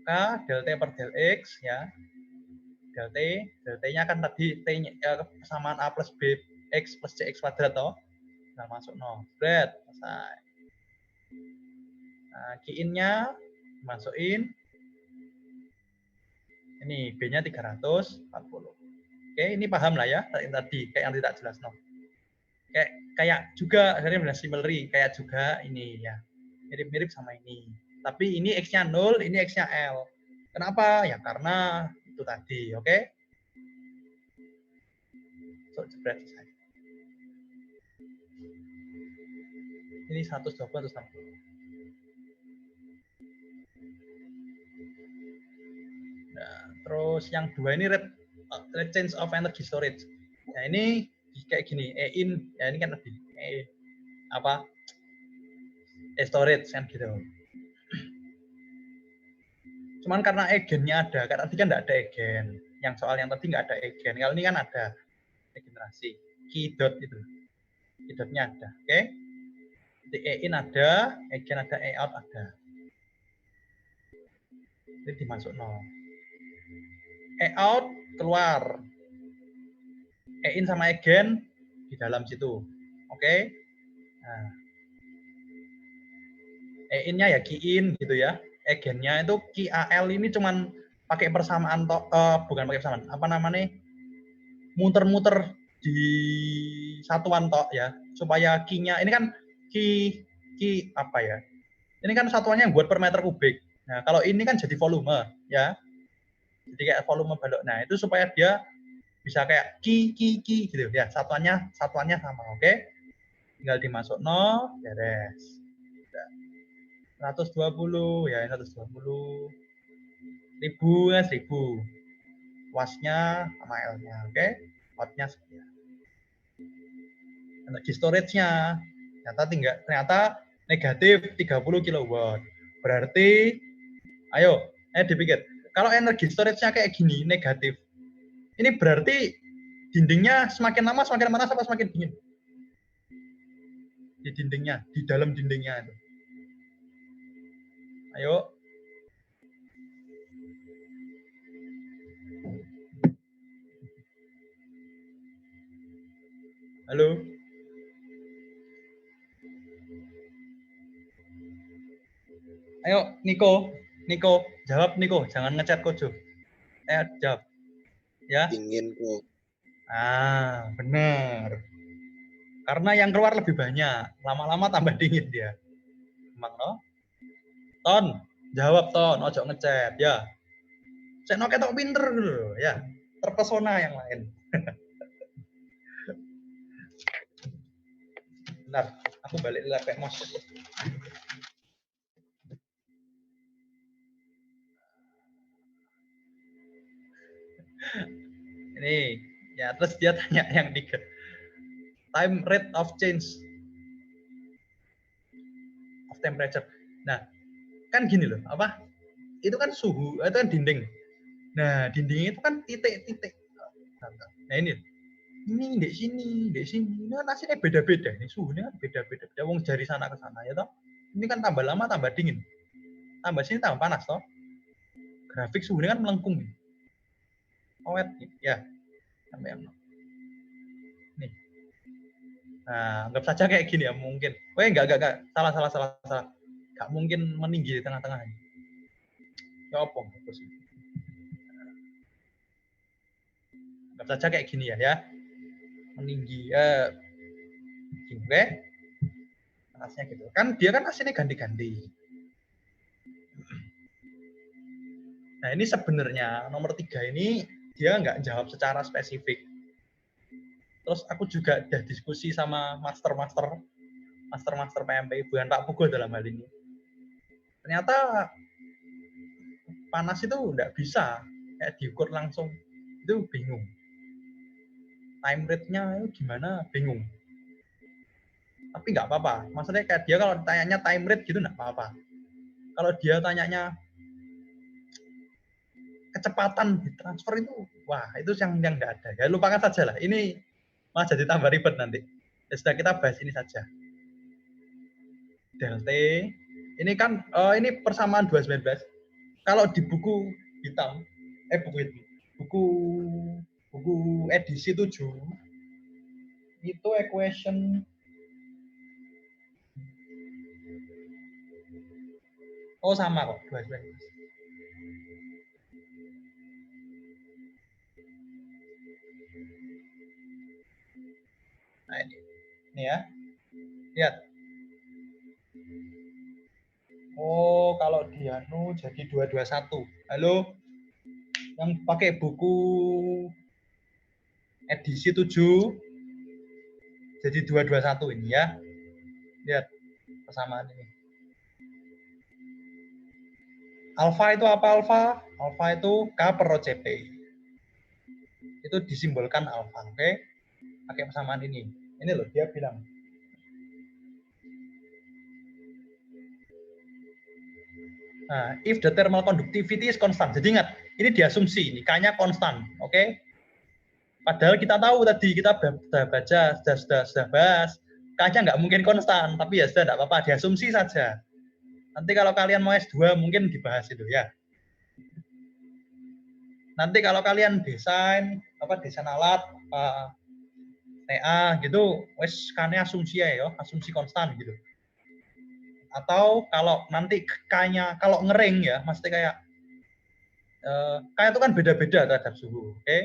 ke del T per del X ya. Del T-nya kan tadi T-nya kesamaan A plus B X plus CX kuadrat toh. Nah, masuk no. Bread, selesai. Nah, key-in-nya masukin. Ini B-nya 340. Oke, ini paham lah ya tadi kayak yang tidak jelas no. Kayak juga akhirnya similarly kayak juga ini ya. Mirip-mirip sama ini. Tapi ini X-nya 0, ini X-nya L. Kenapa? Ya karena itu tadi, oke? So, jebret selesai. Ini 120, 160. Nah, terus yang dua ini rate change of energy storage. Nah, ini kayak gini, E-in, ya ini kan lebih storage kan gitu. Cuman karena egennya ada, karena tadi kan nggak ada egen. Yang soal yang tadi nggak ada egen. Kalau ini kan ada regenerasi. Key dot itu. Key dotnya ada, oke? Di E-in ada, egen ada, E-out ada. Ini dimasuk 0. E-out keluar. E-in sama egen di dalam situ. Oke? Nah. E-in-nya ya key-in gitu ya. Egennya itu key AL ini cuman pakai persamaan bukan pakai persamaan. Apa namanya? Muter-muter di satuan tok ya. Supaya key-nya ini kan key apa ya? Ini kan satuannya yang buat per meter kubik. Nah, kalau ini kan jadi volume ya. Jadi kayak volume balok. Nah, itu supaya dia bisa kayak key gitu ya. Satuannya sama, oke? Tinggal dimasuk 0, beres. 120 ya, 120. 1000 ya 1000. Wasnya sama L-nya, oke? Outnya sekian. Energi storage-nya ternyata negatif 30 kW. Berarti ayo dipikir. Kalau energi storage-nya kayak gini negatif. Ini berarti dindingnya semakin lama semakin panas apa semakin dingin? Di dindingnya, di dalam dindingnya itu. Ayo. Halo. Ayo, Niko, jawab Niko, jangan ngechat Kojo. Jawab. Ya. Dingin kok. Ah, benar. Karena yang keluar lebih banyak, lama-lama tambah dingin dia. Emang no? Ton, jawab Ton, ojo ngechat ya. Saya no ketok pinter dulu ya. Terpesona yang lain. Bentar, aku balik laptop Mas. Ini ya, terus dia tanya yang 3. Time rate of change of temperature. Nah, kan gini loh, apa? Itu kan suhu, itu kan dinding. Nah, dinding itu kan titik-titik. Nah, ini di sini. Ini kan hasilnya beda-beda. Ini suhunya kan beda-beda. Wong dari sana ke sana ya toh. Ini kan tambah lama tambah dingin. Tambah sini tambah panas toh. Grafik suhunya kan melengkung. Awet ya. Sampai yang nih. Nah, anggap saja kayak gini ya mungkin. Enggak. Salah. Enggak mungkin meninggi di tengah-tengah. Ya apa? Anggap saja kayak gini ya. Meninggi. Oke. Atasnya gitu. Kan dia kan aslinya ganti-ganti. Nah ini sebenarnya nomor 3 ini dia nggak jawab secara spesifik. Terus aku juga udah diskusi sama master-master PMP Ibu Pak Pugo dalam hal ini. Ternyata panas itu nggak bisa kayak diukur langsung, itu bingung. Time rate-nya itu gimana, bingung. Tapi nggak apa-apa. Maksudnya kayak dia kalau tanyanya time rate gitu nggak apa-apa. Kalau dia tanyanya kecepatan di transfer itu, wah itu yang nggak ada. Ya lupakan saja lah. Ini malah jadi tambah ribet nanti. Ya sudah kita bahas ini saja. Delta ini kan ini persamaan 219. Kalau di buku hitam, buku edisi 7 itu equation sama kok 219. Nah ini ya, lihat. Oh kalau di anu jadi 221. Halo, yang pakai buku edisi 7 jadi 221 ini ya. Lihat persamaan ini. Alfa itu apa alfa? Alfa itu K per rho CP. Itu disimbolkan alfa, oke? Pakai persamaan ini. Ini loh dia bilang. Nah, if the thermal conductivity is constant. Jadi ingat, ini diasumsi ini K-nya konstan, oke? Padahal kita tahu tadi kita sudah baca, sudah bahas, K-nya nggak mungkin konstan, tapi ya sudah nggak apa-apa, diasumsi saja. Nanti kalau kalian mau S2 mungkin dibahas itu ya. Nanti kalau kalian desain alat, TA gitu, wes K-nya asumsi ya, asumsi konstan gitu. Atau kalau nanti K-nya kalau ngering ya, maksudnya kayak K itu kan beda-beda terhadap suhu, oke?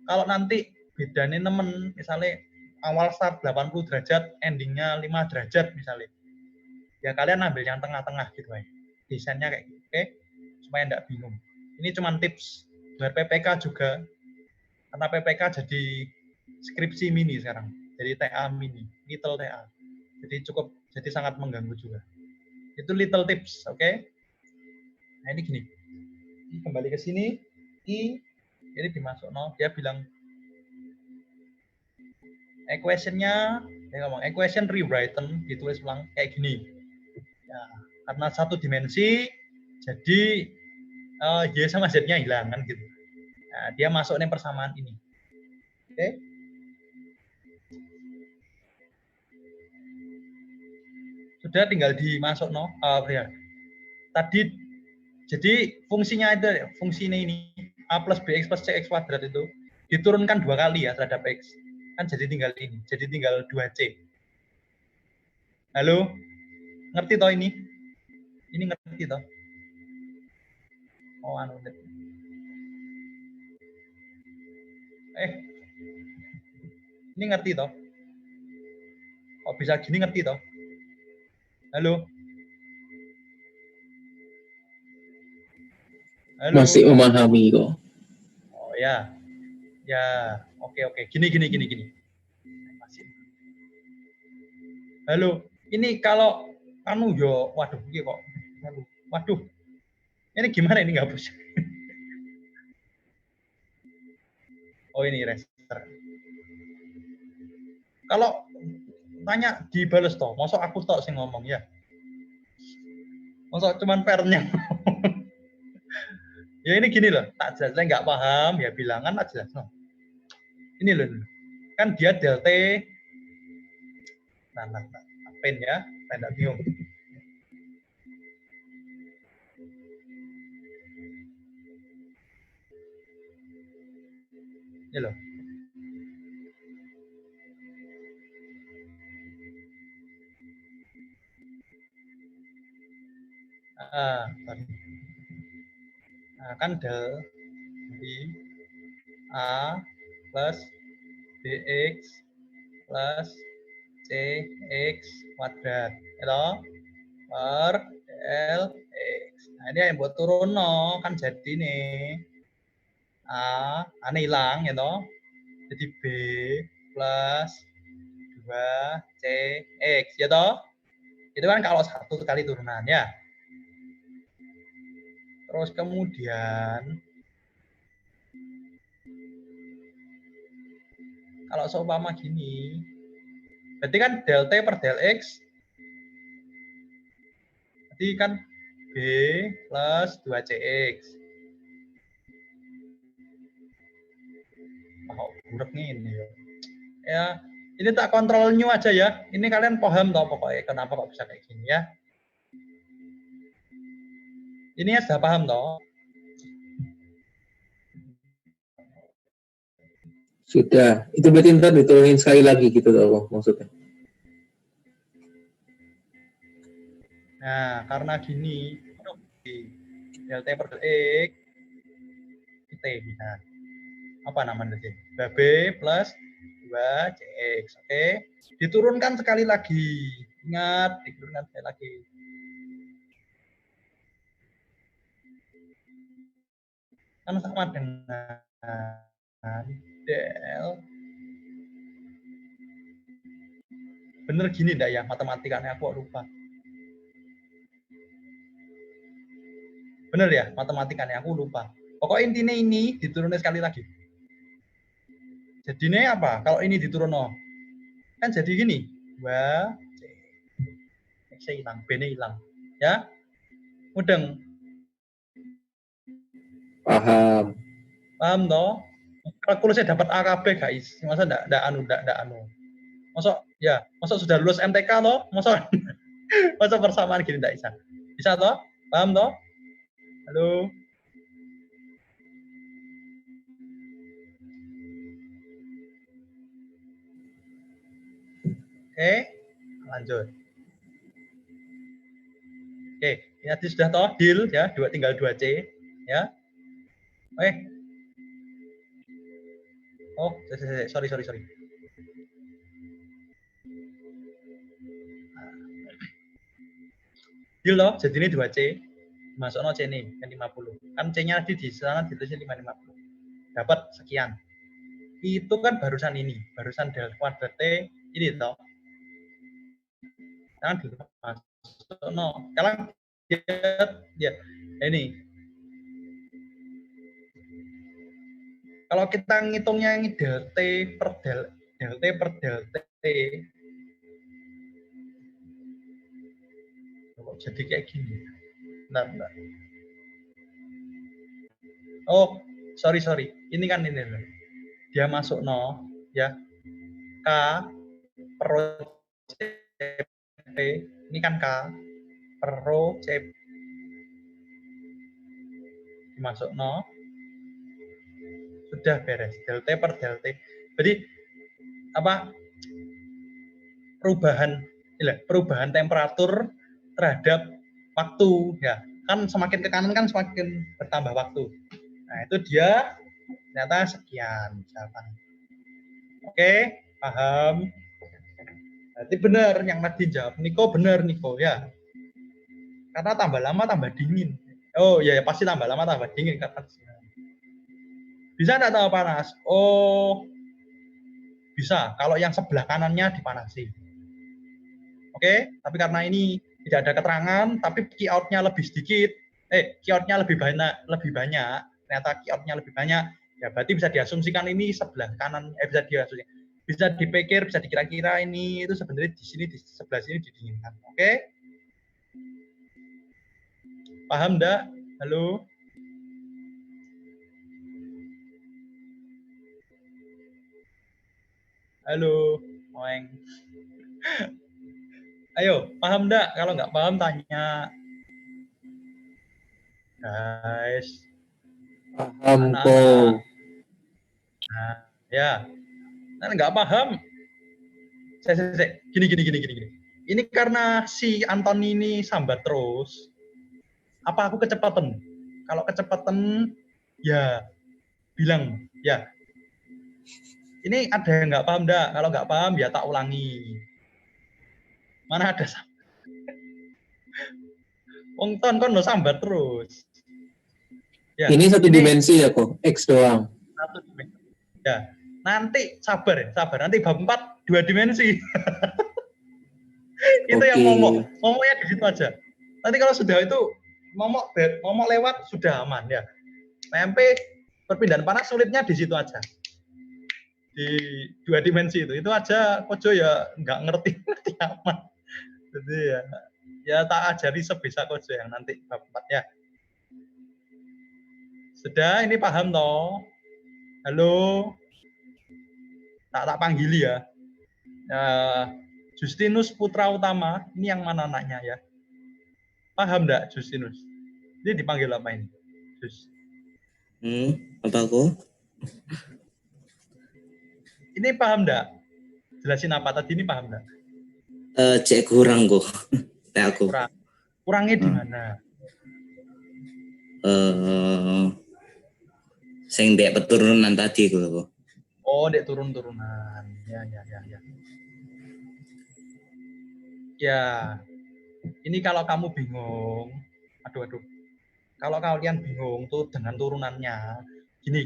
Kalau nanti bedanya temen, misalnya awal start 80 derajat, endingnya 5 derajat misalnya, ya kalian ambil yang tengah-tengah gitu ya. Desainnya kayak gitu, oke? Supaya enggak bingung. Ini cuma tips biar PPK juga, karena PPK jadi skripsi mini sekarang, jadi TA mini, little TA. Jadi sangat mengganggu juga. Itu little tips, oke? Nah ini gini, kembali ke sini, ini dimasuk dia bilang equation-nya, dia ngomong equation rewritten, ditulis ulang kayak gini. Ya, karena satu dimensi, jadi Y sama Z-nya hilang kan gitu. Nah, dia masuk nih persamaan ini. Oke? Sudah tinggal dimasuk ya. Tadi jadi fungsinya ini A plus BX plus CX kuadrat itu diturunkan 2 kali ya terhadap X. Kan jadi tinggal ini, jadi tinggal 2C. Halo? Ngerti toh ini? Ini ngerti toh? Oh, anu. Ini ngerti toh? Kok bisa gini ngerti toh? Halo? Halo? Masih memahami kok. Oh ya. Ya, oke. Gini. Halo, ini kalau anu yo, waduh, ini kok, waduh, ini gimana ini nggak bisa? Oh ini register. Kalau tanya dibales toh, masuk aku tok sing ngomong ya. Masuk cuman pernya. Ya ini gini loh, tak jelas nggak paham ya bilangan tak jelas no. Ini loh, kan dia delta. Nah, pen ya, pen nggak bingung. Ini loh. Nah, kan del di A plus BX plus CX kuadrat. Ya, per L X. Nah, ini yang buat turun no, kan jadi nih. Ane hilang ya toh. Jadi B plus 2 CX ya toh. Itu kan kalau satu kali turunan ya. Terus kemudian kalau seumpama gini, berarti kan del T per del X, berarti kan B plus 2CX. Oh, buruk nih ini ya. Ya, ini tak kontrol new aja ya. Ini kalian paham toh pokoknya kenapa kok bisa kayak gini ya. Ini ya sudah paham toh? Sudah. Itu berarti ntar diturunin sekali lagi gitu loh maksudnya. Nah, karena gini, del T per del X, T, nah, apa namanya sih? B plus 2CX, oke? Diturunkan sekali lagi. Ingat, diturunkan sekali lagi. Kan sama dengan del. Bener gini enggak ya matematikanya, aku lupa. Bener ya matematikanya, aku lupa. Pokoknya intinya ini diturunin sekali lagi. Jadinya apa? Kalau ini diturun kan jadi gini. Wah, X hilang, B-nya hilang. Ya, mudeng. Paham. Paham toh? Kalkulusnya dapat AKB guys. Masa enggak anu. Masa sudah lulus MTK toh? Masa masa persamaan gini enggak bisa. Bisa toh? Paham toh? Halo. Oke, lanjut. Oke, ini tadi sudah toh deal ya, tinggal 2C ya. Oke. Oh, sorry. Deal loh, jadi ini 2C. Masuk C nih, kan 50. Kan C-nya di sana ditulisnya 550. Dapat sekian. Itu kan barusan ini, barusan del kuadrat T ini toh. Jangan dimasuk Sekarang dia ini. Kalau kita ngitungnya ini del T per del T. Jadi kayak gini. Bentar. Oh, sorry. Ini kan ini. Dia masuk ya. K per CP. Ini kan K per CP. Masuk sudah beres. Del T per del T. Jadi apa? Perubahan temperatur terhadap waktu ya. Kan semakin ke kanan kan semakin bertambah waktu. Nah, itu dia ternyata sekian misalkan. Oke, paham? Berarti benar yang Nadine jawab. Niko benar Niko ya. Karena tambah lama tambah dingin. Oh iya, pasti tambah lama tambah dingin kan. Bisa enggak tambah panas? Oh, bisa. Kalau yang sebelah kanannya dipanasi. Oke, tapi karena ini tidak ada keterangan, tapi key out-nya lebih sedikit, key out-nya lebih banyak, ternyata key out-nya lebih banyak, ya berarti bisa diasumsikan ini sebelah kanan, bisa dipikir, bisa dikira-kira ini itu sebenarnya di sebelah sini didinginkan. Oke? Paham enggak? Halo? Halo, Moeng. Ayo, paham enggak? Kalau nggak paham tanya. Guys. Paham kok. Nah, ya. Nah, nggak paham. Gini. Ini karena si Anthony ini sambat terus. Apa aku kecepatan? Kalau kecepatan, ya bilang ya. Ini ada yang nggak paham enggak? Kalau nggak paham ya tak ulangi. Mana ada wong ton kon lo sambat terus. Ya, Ini satu dimensi ya kok, X doang. satu dimensi. Ya, nanti sabar ya, sabar. Nanti bab 4 2 dimensi. Itu yang momoknya di situ aja. Nanti kalau sudah itu momok lewat sudah aman ya. PMP perpindahan panas sulitnya di situ aja. Di 2 dimensi itu aja Kojo ya nggak ngerti aman. Jadi ya tak ajari sebisa Kojo yang nanti bab 4 ya. Sudah, ini paham toh? Halo, tak panggili ya. Justinus Putra Utama, ini yang mana anaknya ya? Paham enggak Justinus? Ini dipanggil apa ini? Jus. Apa kok? Ini paham enggak? Jelasin apa tadi ini paham enggak? Cek kurang kok. Aku. Kurangnya di mana? Sing dek peturunan tadi kok. Oh, dek turun-turunan. Ya. Ya, ini kalau kamu bingung, aduh. Kalau kalian bingung tuh dengan turunannya, gini.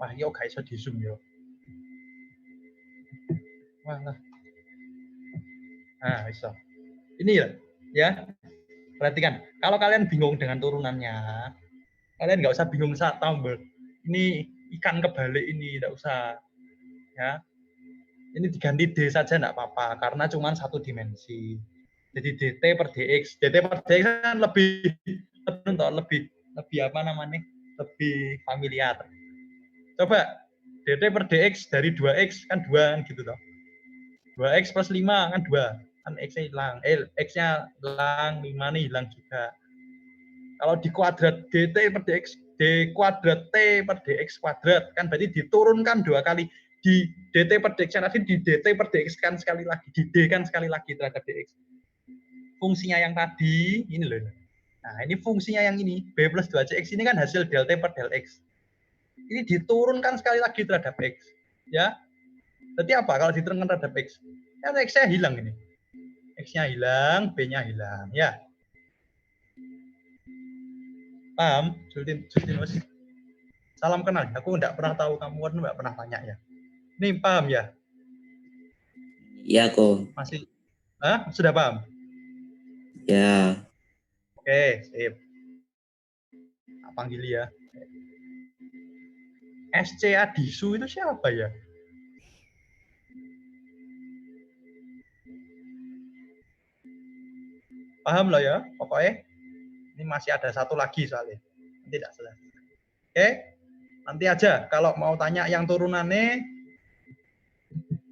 Wah, yo guys, di zoom yo. Wah. Nah, bisa. Ini ya. Perhatikan, kalau kalian bingung dengan turunannya, kalian nggak usah bingung saat tambah. Ini ikan kebalik ini, nggak usah. Ya, ini diganti D saja nggak apa-apa, karena cuma satu dimensi. Jadi DT per DX kan lebih apa namanya? Lebih familiar. Coba DT per DX dari 2X kan 2 kan gitu toh. 2X plus 5 kan 2. Kan X-nya hilang. X-nya hilang, 5 nih hilang juga. Kalau di kuadrat DT per DX, D kuadrat T per DX kuadrat, kan berarti diturunkan 2 kali. Di DT per DX nanti di DT per DX kan sekali lagi. Di D kan sekali lagi terhadap DX. Fungsinya yang tadi, ini loh. Nah, ini fungsinya yang ini. B plus 2CX ini kan hasil del T per del X. Ini diturunkan sekali lagi terhadap X. Ya. Berarti apa kalau diturunkan terhadap X? Kan X-nya hilang ini. X-nya hilang, B-nya hilang. Ya. Paham? Justinus. Salam kenal. Aku enggak pernah tahu kamu kan enggak pernah tanya ya. Ini paham ya? Iya kok. Masih? Sudah paham? Ya. Oke, sip. Tak panggil ya. SC Adisu itu siapa ya? Paham loh ya, pokoknya. Ini masih ada satu lagi soalnya. Tidak selesai. Oke, nanti aja kalau mau tanya yang turunannya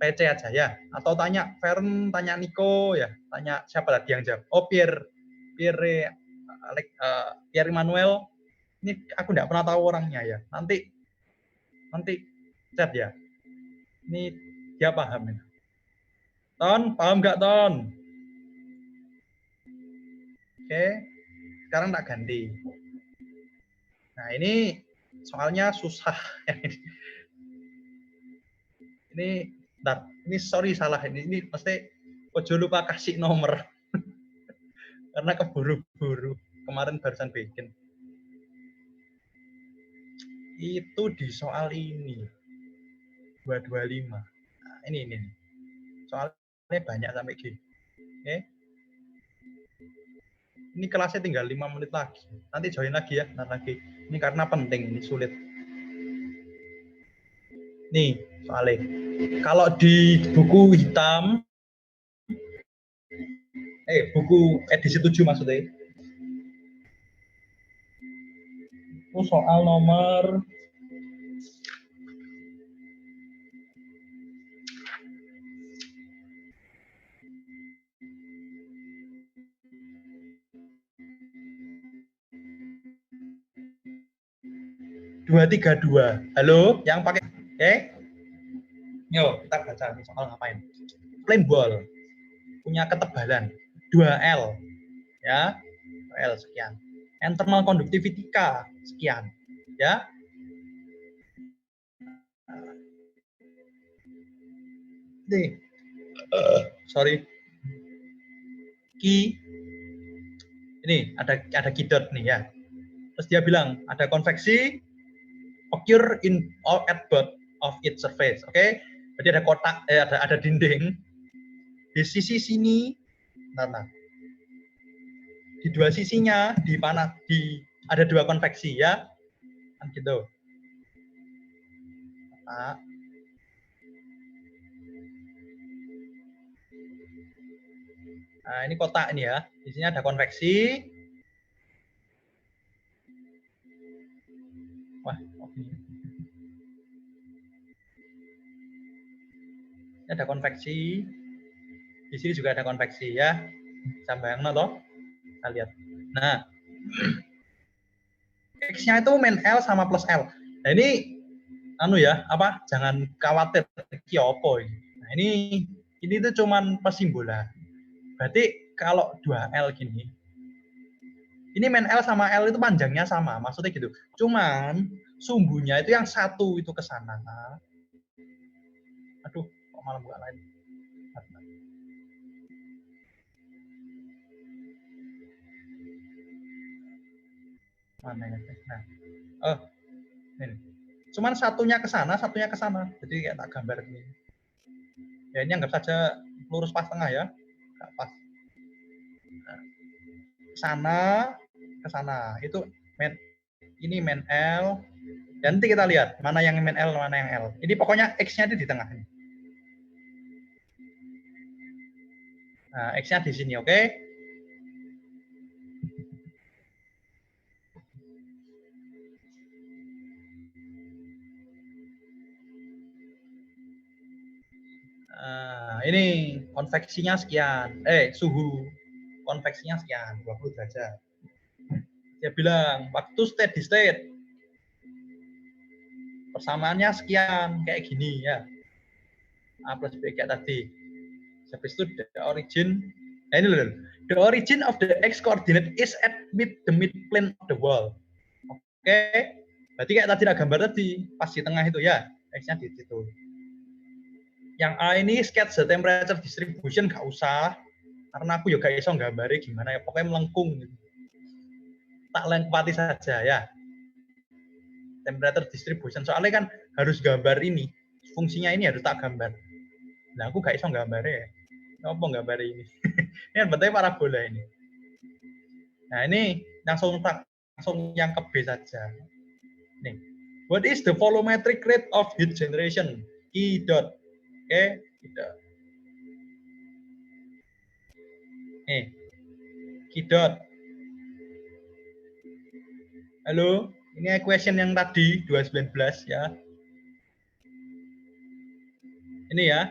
PC aja ya. Atau tanya Fern, tanya Nico ya. Tanya siapa lagi yang jawab. Oh, Pierre Emmanuel. Ini aku nggak pernah tahu orangnya ya. Nanti chat ya. Ini dia paham ya. Ton, paham nggak Ton? Oke, sekarang tak ganti. Nah ini soalnya susah. ini sorry salah ini pasti ojo lupa kasih nomor karena keburu-buru kemarin barusan bikin. Itu di soal ini 225. Nah, ini soalnya banyak sampai gini. Oke. Ini kelasnya tinggal 5 menit lagi. Nanti join lagi ya, lagi. Ini karena penting, ini sulit. Nih, soalnya. Kalau di buku hitam, buku edisi 7 maksudnya. Itu soal nomor 232. Halo, yang pakai Yuk, kita baca nih soal ngapain. Plain ball punya ketebalan 2L ya. 2L sekian. Internal conductivity K sekian ya. Nih. sorry. Key. Ini ada key dot nih ya. Terus dia bilang ada konveksi occur in or at both of its surface. Oke. Jadi ada kotak, ada dinding di sisi sini. Nah. Di dua sisinya ada dua konveksi ya. Kan gitu. Nah. Nah, ini kotak ini ya. Di sini ada konveksi. Wah, oke. Ini ada konveksi. Di sini juga ada konveksi ya. Sampai yang toh. Kita lihat. Nah, X-nya itu min L sama plus L. Nah, ini jangan khawatir iki apa ini. Nah, ini tuh cuman persimbolan. Berarti kalau 2L gini, ini min L sama L itu panjangnya sama, maksudnya gitu. Cuman sumbunya itu yang satu itu ke sana. Aduh, kok malah buka lain. Mana ya? Nah, ini. Cuman satunya ke sana, satunya ke sana. Jadi kayak tak gambar ini. Ya ini anggap saja lurus pas tengah ya, nggak pas. Nah, ke sana itu ini min L. Dan nanti kita lihat mana yang min L, mana yang L. Ini pokoknya X-nya itu di tengah ini. Nah, X-nya di sini, oke? Ini konveksinya sekian. Suhu konveksinya sekian, 20 derajat. Dia bilang, waktu steady state. Persamaannya sekian, kayak gini ya. A plus B kayak tadi. Habis itu the origin. Nah ini loh. The origin of the X coordinate is at the midplane of the wall. Oke. Berarti kayak tadi gambar tadi. Pas di tengah itu ya. X-nya di situ. Yang A ini sketch the temperature distribution gak usah. Karena aku juga iso gambarnya gimana ya. Pokoknya melengkung. Gitu. Tak lengkapati saja ya. Temperature distribution. Soalnya kan harus gambar ini. Fungsinya ini harus tak gambar. Nah aku gak iso gambarnya ya. Apa gambar ini? Ini kan bentuknya parabola ini. Nah ini langsung yang ke B saja. Nih. What is the volumetric rate of heat generation? E dot. Oke, tidak. Nih. Q dot. Halo, ini equation yang tadi 219 ya. Ini ya.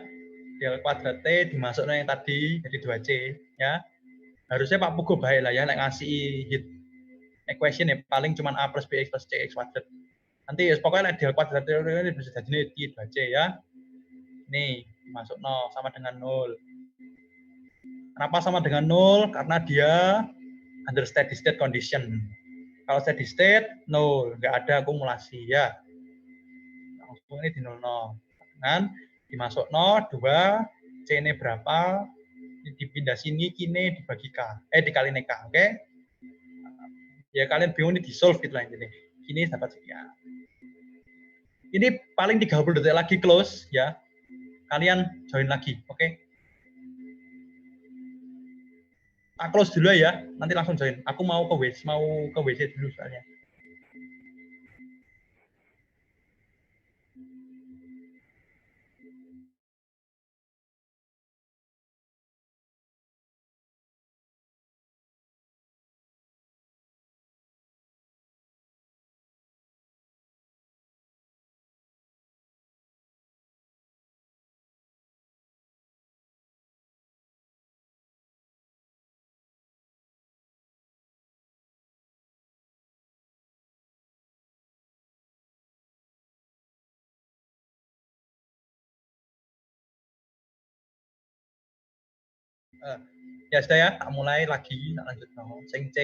Del kuadrat T dimasukkan yang tadi jadi 2C ya. Harusnya Pak Pugo baik lah ya ngasih hit equation ya paling cuma A plus BX plus CX kuadrat. Nanti ya pokoknya del kuadrat ini bisa jadi 2C ya. Nih, masuk 0 sama dengan 0. Kenapa sama dengan 0? Karena dia under steady state condition. Kalau steady state 0, nggak ada akumulasi ya. Langsung ini di 00. Dengan dimasuk 0, 2, C ini berapa, dipindah sini, kini dibagi K, dikali K, oke? Ya kalian bingung ini di solve gitu lah ini. Kini dapat sekian. Ini paling 30 detik lagi close ya. Kalian join lagi, oke? Tak close dulu ya, nanti langsung join. Aku mau ke WC dulu soalnya. Ya sudah ya, tak mulai lagi, tak lanjut no. Sing C,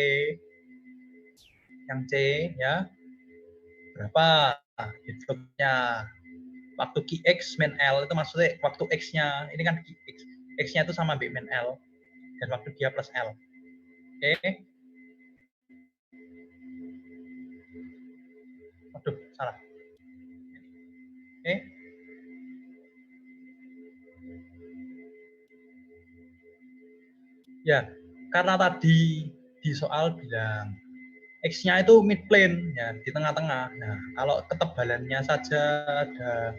yang C ya, berapa hitloadnya? Waktu QX min L itu maksudnya waktu X-nya, ini kan QX. X-nya itu sama B min L, dan waktu dia plus L. Oke. Waduh, salah. Oke. Ya, karena tadi di soal bilang X-nya itu mid plane, ya, di tengah-tengah. Nah, kalau ketebalannya saja ada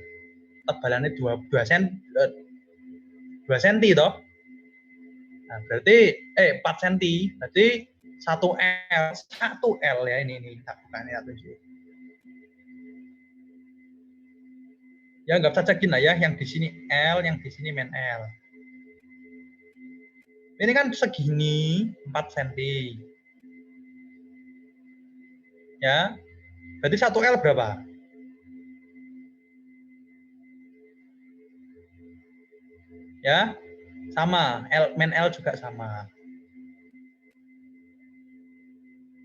tebalannya 2 cm toh. Nah, berarti 4 cm, berarti 1 L ya, ini tak bukan ya, tunjuk. Ya, nggak usah cekin lah ya, yang di sini L, yang di sini min L. Ini kan segini 4 cm. Ya, berarti 1 L berapa? Ya, sama, min L juga sama.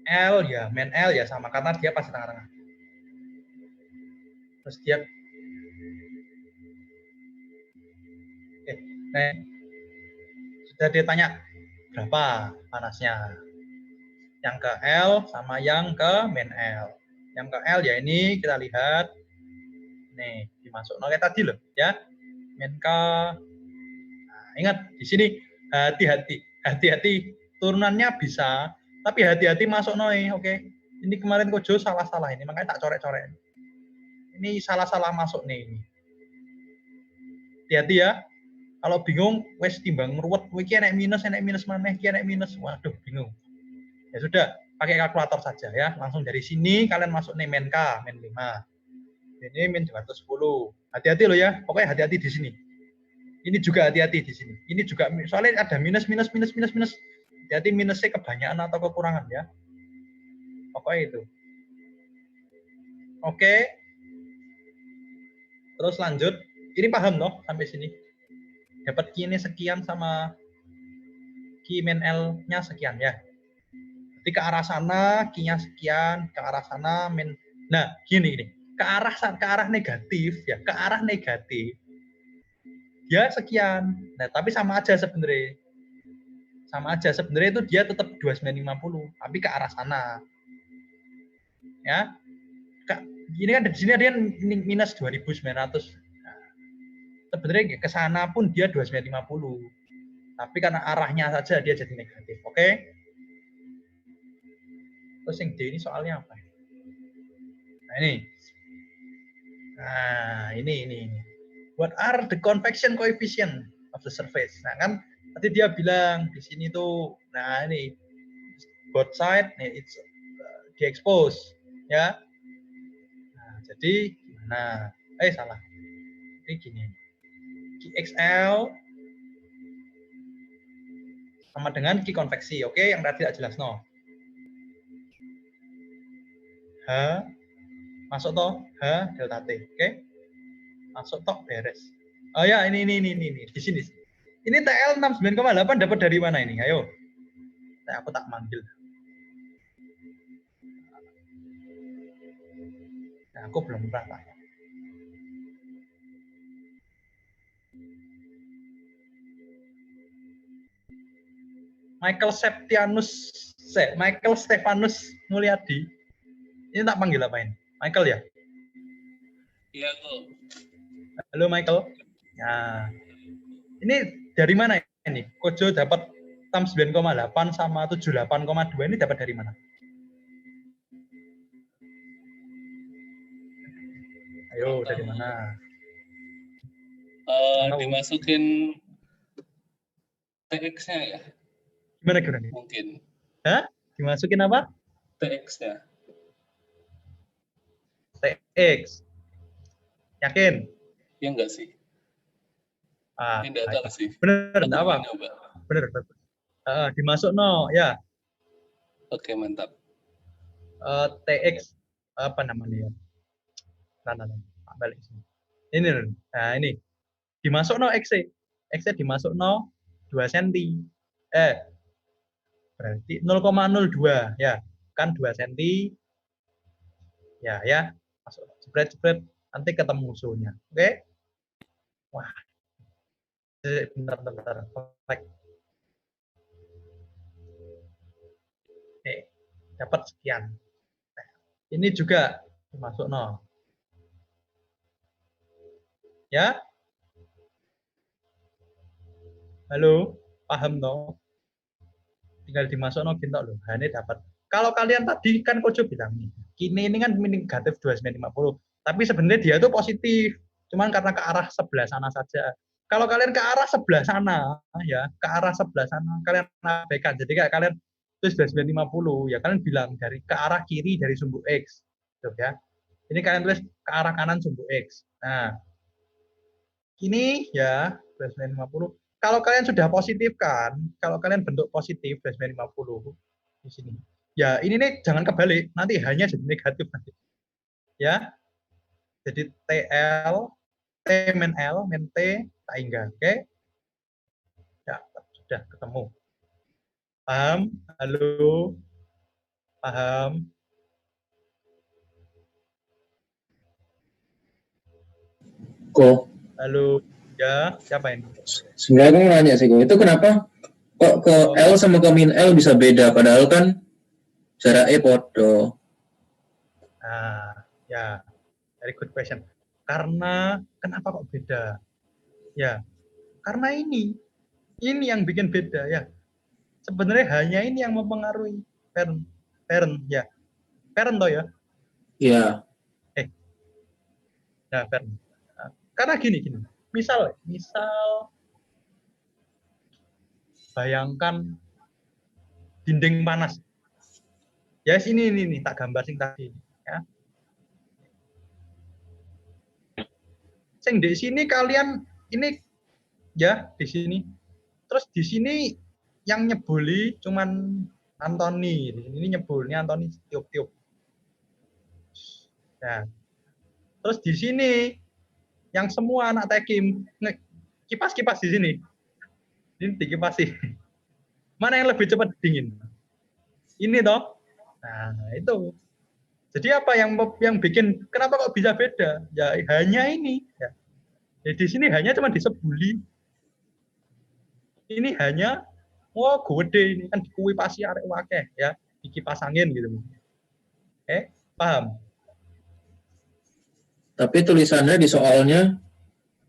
L ya, min L ya sama, karena dia pasti tengah-tengah. Terus dia, nah, sudah ditanya berapa panasnya. Yang ke L sama yang ke min L. Yang ke L ya ini kita lihat, nih dimasuk kayak tadi loh ya, min K. Nah, ingat di sini hati-hati turunannya bisa, tapi hati-hati masuk noe, oke? Ini kemarin Kojo salah-salah ini, makanya tak coret-coret. Ini salah-salah masuk nih. Hati-hati ya. Kalau bingung, wes timbang ruwet, iki enek minus maneh, iki enek minus. Waduh, bingung. Ya sudah, pakai kalkulator saja ya. Langsung dari sini kalian masuk nih min K, min 5. Ini min 210. Hati-hati loh ya. Pokoknya hati-hati di sini. Ini juga hati-hati di sini. Ini juga soalnya ada minus. Hati-hati minusnya kebanyakan atau kekurangan ya. Pokoknya itu. Oke. Terus lanjut. Ini paham loh sampai sini. Dapat Q ini sekian sama Q min L-nya sekian ya. Jadi ke arah sana Q-nya sekian, ke arah sana min. Nah, gini nih. Ke arah negatif ya, ke arah negatif. Dia sekian. Nah, tapi sama aja sebenarnya. Sama aja sebenarnya itu dia tetap 2950, tapi ke arah sana. Ya. Ini kan di sini dia minus 2900. Sebenarnya ke sana pun dia 2950. Tapi karena arahnya saja dia jadi negatif. Oke? Terus yang D ini soalnya apa? Nah, ini. Nah, ini. What are the convection coefficient of the surface? Nah, kan tadi dia bilang di sini tuh, nah ini both side nih it's di-expose ya. Nah, jadi gimana? Salah. Ini gini. XL sama dengan Q konveksi. Oke, yang tadi tidak jelas no. H masuk toh, H delta T. Oke. Masuk toh beres. Oh ya, ini di sini. Ini TL 69,8 dapat dari mana ini? Ayo. Nah, aku tak manggil. Nah, aku belum pernah tanya. Michael Stefanus Mulyadi. Ini tak panggil apa ini? Michael ya? Iya, kok. Halo Michael. Nah, ini dari mana ini? Kojo dapat 69,8 sama 78,2 ini dapat dari mana? Ayo, dari mana? Dimasukin TX-nya ya? Gimana? Mungkin. Hah? Dimasukin apa? TX-nya. TX. Yakin? Ya enggak sih? Tidak tahu sih. Bener, apa? Bener. Dimasuk no, ya. Oke, mantap. TX apa namanya ya? Nah, balik sini. Ini, nah ini dimasuk no X, X dimasuk no 2 cm. Berarti 0,02 ya, kan 2 cm. Ya, masuk jebret nanti ketemu suhunya. Oke? Wah, bentar. Like. Oke, dapat sekian. Nah, ini juga masuk no. Ya, halo, paham no? Tinggal dimasuk no gintok loh. Nah, ini dapat. Kalau kalian tadi kan Kojo bilang nih, kini ini kan negatif 2,50. Tapi sebenarnya dia itu positif. Cuman karena ke arah sebelah sana saja. Kalau kalian ke arah sebelah sana, ya, ke arah sebelah sana, kalian abaikan. Jadi kayak kalian tulis 2,50, ya kalian bilang dari ke arah kiri dari sumbu X. Gitu, ya. Ini kalian tulis ke arah kanan sumbu X. Nah, ini ya 2,50. Kalau kalian sudah positif kan, kalau kalian bentuk positif 2,50 di sini. Ya, ini nih jangan kebalik, nanti hanya jadi negatif nanti. Ya. Jadi TL, T min L, min T, tak hingga. Oke? Ya, sudah ketemu. Paham? Halo? Paham? Kok Halo? Ya, siapa ini? sebenarnya aku mau nanya sih, itu kenapa kok ke L sama ke min L bisa beda, padahal kan jaraknya podo. Nah, ya, very good question. Karena kenapa kok beda? Ya, karena ini yang bikin beda ya. Sebenarnya hanya ini yang mempengaruhi parent ya. Parent toh ya. Iya. Nah, parent. Nah, karena gini. Misal bayangkan dinding panas. Ya sini nih tak gambar sing tadi ya. Sing di sini kalian ini ya di sini. Terus di sini yang nyebuli cuman Anthony. Di sini nyebulnya Anthony tiup-tiup. Nah, terus di sini yang semua anak tekim kipas-kipas di sini. Ini dikipasi. Mana yang lebih cepat dingin? Ini toh. Nah, itu. Jadi apa yang bikin kenapa kok bisa beda? Ya hanya ini. Ya. Di sini hanya cuma disebuli. Ini hanya gede ini kan dikuipasi arek wakeh ya, dikipas angin gitu. Paham? Tapi tulisannya di soalnya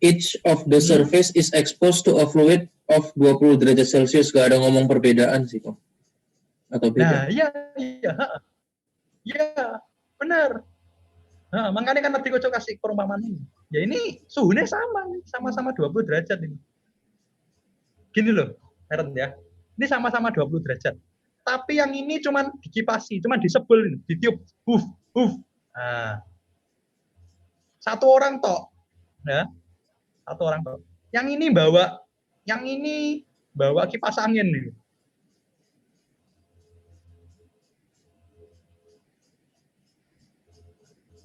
each of the surface is exposed to a fluid of 20 derajat Celcius. Gak ada ngomong perbedaan sih kok. Atau beda? Nah, iya. Iya, benar. Nah, makanya kan nanti gue kasih perumpamaan ini. Ya ini suhunya sama-sama 20 derajat ini. Gini loh, Aaron ya. Ini sama-sama 20 derajat. Tapi yang ini cuman dikipasi, cuman disebel, ditiup, huf. Nah, satu orang tok. Ya. Satu orang tok. Yang ini bawa kipas angin nih.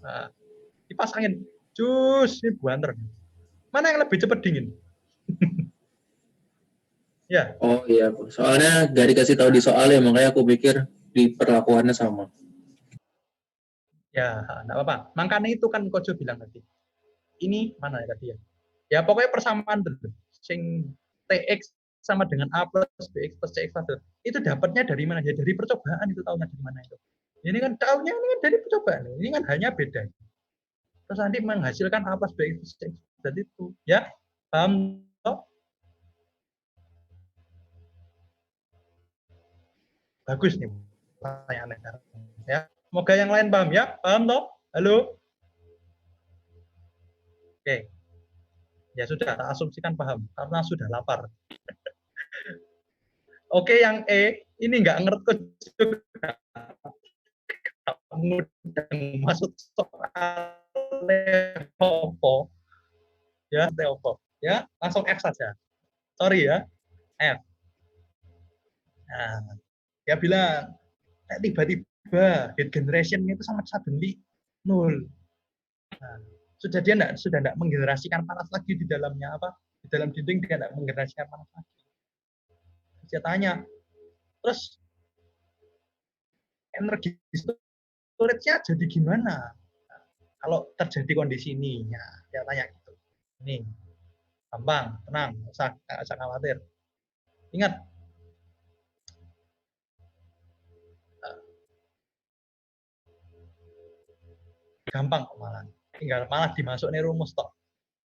Nah, kipas angin. Jus, ini buanter. Mana yang lebih cepat dingin? Ya. Oh iya, soalnya gak dikasih tahu di soalnya, makanya aku pikir di perlakuannya sama. Ya, enggak apa-apa. Makanya itu kan Kojo bilang tadi. Ini mana ya tadi ya? Ya pokoknya persamaan dulu. Sing TX sama dengan A plus BX plus CX plus itu dapatnya dari mana? Ya dari percobaan itu tahunya dari mana itu. Ini kan tahunya ini kan dari percobaan. Ini kan hanya beda. Terus nanti menghasilkan A plus BX plus CX plus itu. Ya, paham toh? Bagus nih pertanyaannya. Ya, semoga yang lain paham ya. Paham toh? Halo? Oke. Ya sudah, tak asumsikan paham karena sudah lapar. Oke, yang E ini nggak ngerti juga. Mudeng masuk soal Leopo. Ya, Leopo. Ya, langsung F saja. Sorry ya, F. Nah, dia bilang, tiba-tiba heat generation itu sangat suddenly 0. Nah, sudah tidak menggenerasikan panas lagi di dalamnya apa? Di dalam dinding dia tidak menggenerasikan panas lagi. Dia tanya, terus energi storage-nya jadi gimana? Kalau terjadi kondisi ini, ya, dia tanya gitu. Nih, Gampang, tenang, nggak usah khawatir. Ingat, gampang kok malah. Tinggal malah dimasukin rumus toh.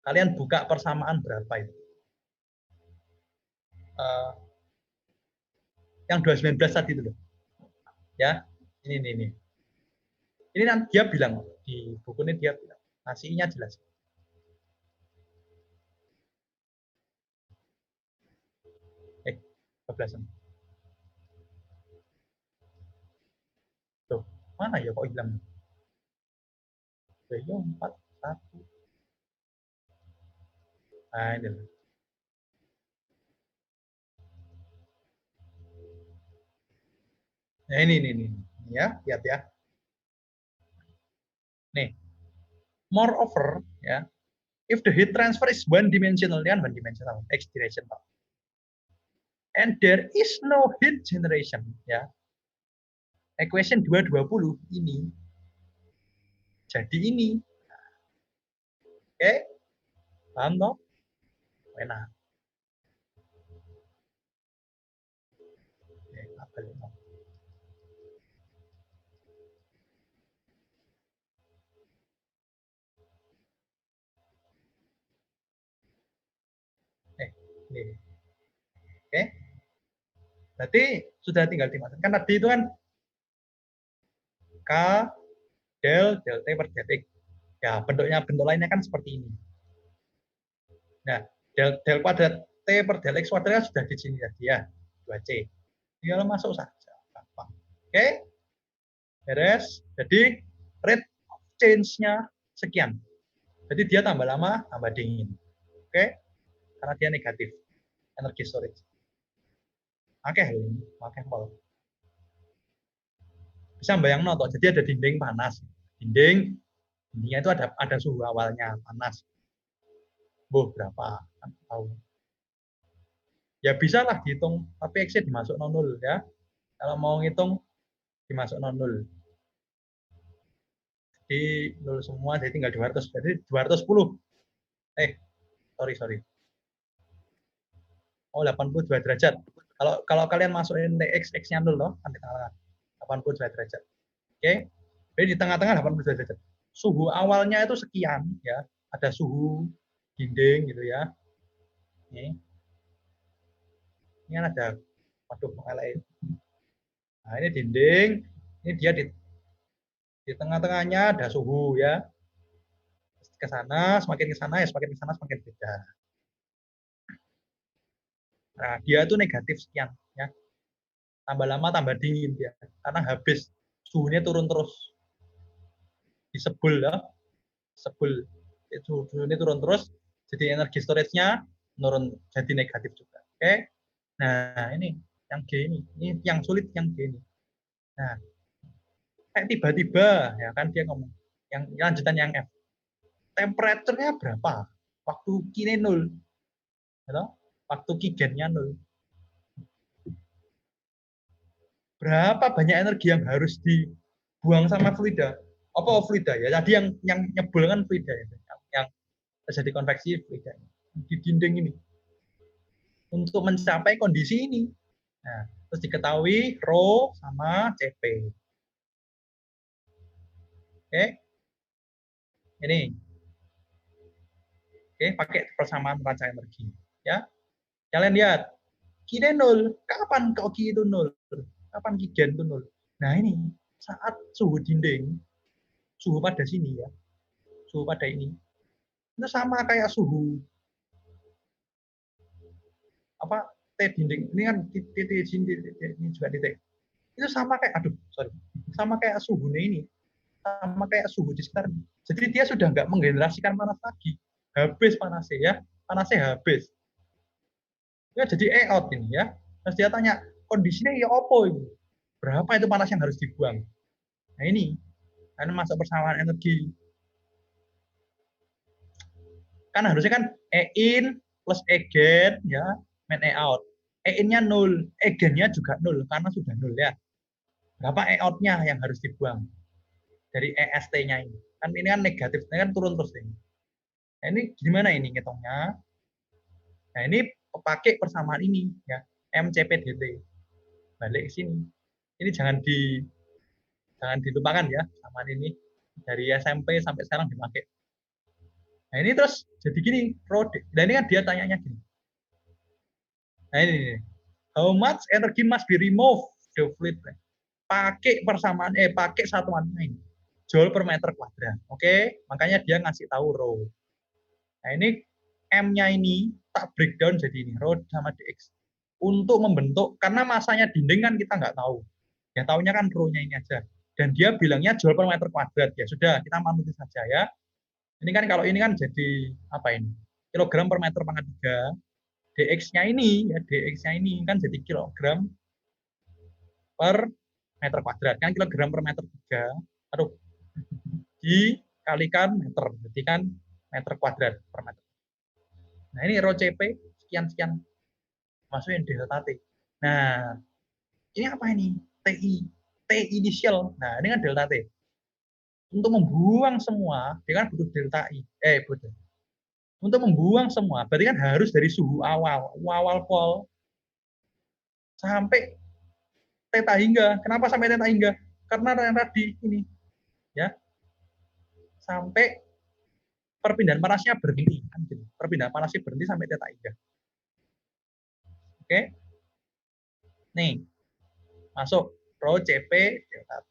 Kalian buka persamaan berapa itu? Yang 219 tadi itu loh. Ya, ini. Ini nanti dia bilang di bukunya dia bilang, nasinya jelas. Kebelasan. Tuh, mana ya kok hilang? Ya 4, 1. Nah, ini loh. Nah, ini. Ya, lihat ya. Nih. Moreover, ya, if the heat transfer is one dimensional, X direction, and there is no heat generation, ya. Equation 220 ini jadi ini. Oke? Paham toh? Enak. Ini. Oke? Berarti sudah tinggal dimasukkan. Kan tadi itu kan K del T per del X. Ya, bentuk lainnya kan seperti ini. Nah, del kuadrat T per del X kuadrat sudah di sini tadi ya, 2C. Tinggal masuk saja. Gampang. Oke? Beres. Jadi, rate of change-nya sekian. Jadi dia tambah lama, tambah dingin. Oke? Karena dia negatif. Energi storage. Oke, pol. Bisa bayang noto. Jadi ada dinding panas. Dindingnya itu ada suhu awalnya panas. Berapa? Kan tahu. Ya bisa lah dihitung, tapi X-nya dimasuk 0 ya. Kalau mau ngitung dimasuk 0. Jadi 0 semua, jadi tinggal 200. Jadi 210. Sorry. Oh, 82 derajat. Kalau kalian masukin X-nya 0 loh, nanti tengah 82 derajat. Oke. Jadi di tengah-tengah 82 derajat. Suhu awalnya itu sekian ya. Ada suhu dinding gitu ya. Ini kan ada lain. Nah, ini dinding, ini dia di tengah-tengahnya ada suhu ya. Ke sana, semakin ke sana ya semakin beda. Nah, dia itu negatif sekian ya. Tambah lama tambah dingin dia karena habis suhunya turun terus. Disebul ya. Sebul. Suhunya turun terus, jadi energi storage-nya menurun jadi negatif juga. Oke. Nah, ini yang G ini yang sulit yang G ini. Nah, kayak tiba-tiba ya kan dia ngomong yang lanjutan yang F. Temperature-nya berapa? Waktu Q-nya 0. Ya, waktu Q-nya 0. Berapa banyak energi yang harus dibuang sama fluida? Apa fluida ya? Tadi yang nyebul kan fluida ya. Yang terjadi konveksi fluida di dinding ini. Untuk mencapai kondisi ini. Nah, terus diketahui Rho sama CP. Oke. Ini. Oke, pakai persamaan raca energi. Ya. Kalian lihat. Q-nya 0. Kapan kok Q itu 0? Kapan Q-gen itu 0? Nah, ini saat suhu dinding, suhu pada sini ya. Suhu pada ini. Itu sama kayak suhu apa T dinding. Ini kan titik sini ini juga titik. Itu sama kayak sama kayak suhunya ini. Sama kayak suhu di sekitarnya. Jadi dia sudah nggak menggenerasikan panas lagi. Habis panasnya ya. Panasnya habis. Ya jadi out ini ya. Terus dia tanya, kondisinya ya apa ini? Berapa itu panas yang harus dibuang? Nah ini. Karena masuk persamaan energi. Kan harusnya kan E-in plus E-gen ya, main E-out. E-in-nya 0, E-gen-nya juga 0 karena sudah 0 ya. Berapa E-out-nya yang harus dibuang? Dari EST-nya ini. Kan ini kan negatif, ini kan turun terus ini. Nah, ini gimana ini ngitungnya? Nah, ini pakai persamaan ini ya, MCPDT. Balik ke sini. Ini jangan dilupakan ya, persamaan ini dari SMP sampai sekarang dipakai. Nah, ini terus jadi gini, nah ini kan dia tanyanya gini. Nah, ini. How much energy must be removed the fluid? Pakai persamaan pakai satuan ini. Joule per meter kuadrat. Oke, makanya dia ngasih tahu rho. Nah, ini M-nya ini tak breakdown jadi ini, rho sama dx. Untuk membentuk, karena masanya dinding kan kita nggak tahu. Ya tahunya kan rho-nya ini aja. Dan dia bilangnya joule per meter kuadrat. Ya sudah, kita manuti saja ya. Ini kan kalau ini kan jadi apa ini? Kilogram per meter pangkat 3. dx-nya ini ya, dx-nya ini kan jadi kilogram per meter kuadrat. Kan kilogram per meter 3. Aduh. Dikalikan meter. Jadi kan meter kuadrat per meter. Nah, ini rho CP sekian-sekian. Masukin delta T. Nah, ini apa ini? TI. T initial. Nah, ini kan delta T. Untuk membuang semua, dia kan butuh delta I. Butuh. Untuk membuang semua, berarti kan harus dari suhu awal pol sampai theta hingga. Kenapa sampai theta hingga? Karena tadi ini, ya, sampai perpindahan panasnya berhenti. Kan gitu. Perpindahan panasnya berhenti sampai theta hingga. Oke? Nih, masuk rho CP delta.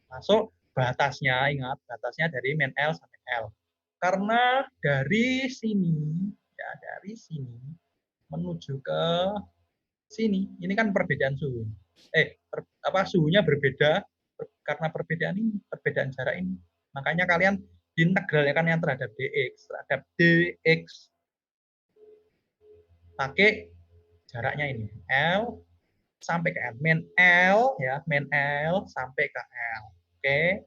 Masuk batasnya, ingat batasnya dari min L sampai L. Karena dari sini, ya dari sini menuju ke sini, ini kan perbedaan suhu. Suhunya berbeda karena perbedaan ini, perbedaan jarak ini. Makanya kalian integralkan yang terhadap dx pakai jaraknya ini L sampai ke L, min L ya, min L sampai ke L. Oke.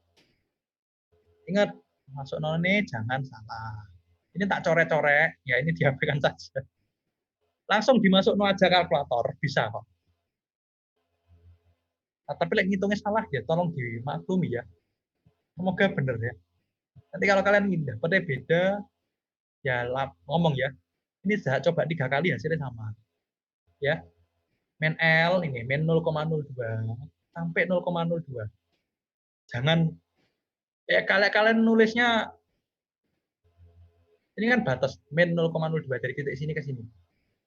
Ingat, masuk nol ini jangan salah. Ini tak coret-coret, ya ini diabaikan saja. Langsung dimasuk nol aja kalkulator, bisa kok. Nah, tapi like, ngitungnya salah ya, tolong dimaklumi ya. Semoga benar ya. Nanti kalau kalian dapatnya beda, ya ngomong ya. Ini saya coba 3 kali hasilnya sama. Ya. Min L ini, min 0,02 sampai 0,02. Jangan ya kalian nulisnya ini kan batas min 0,02 dari titik sini ke sini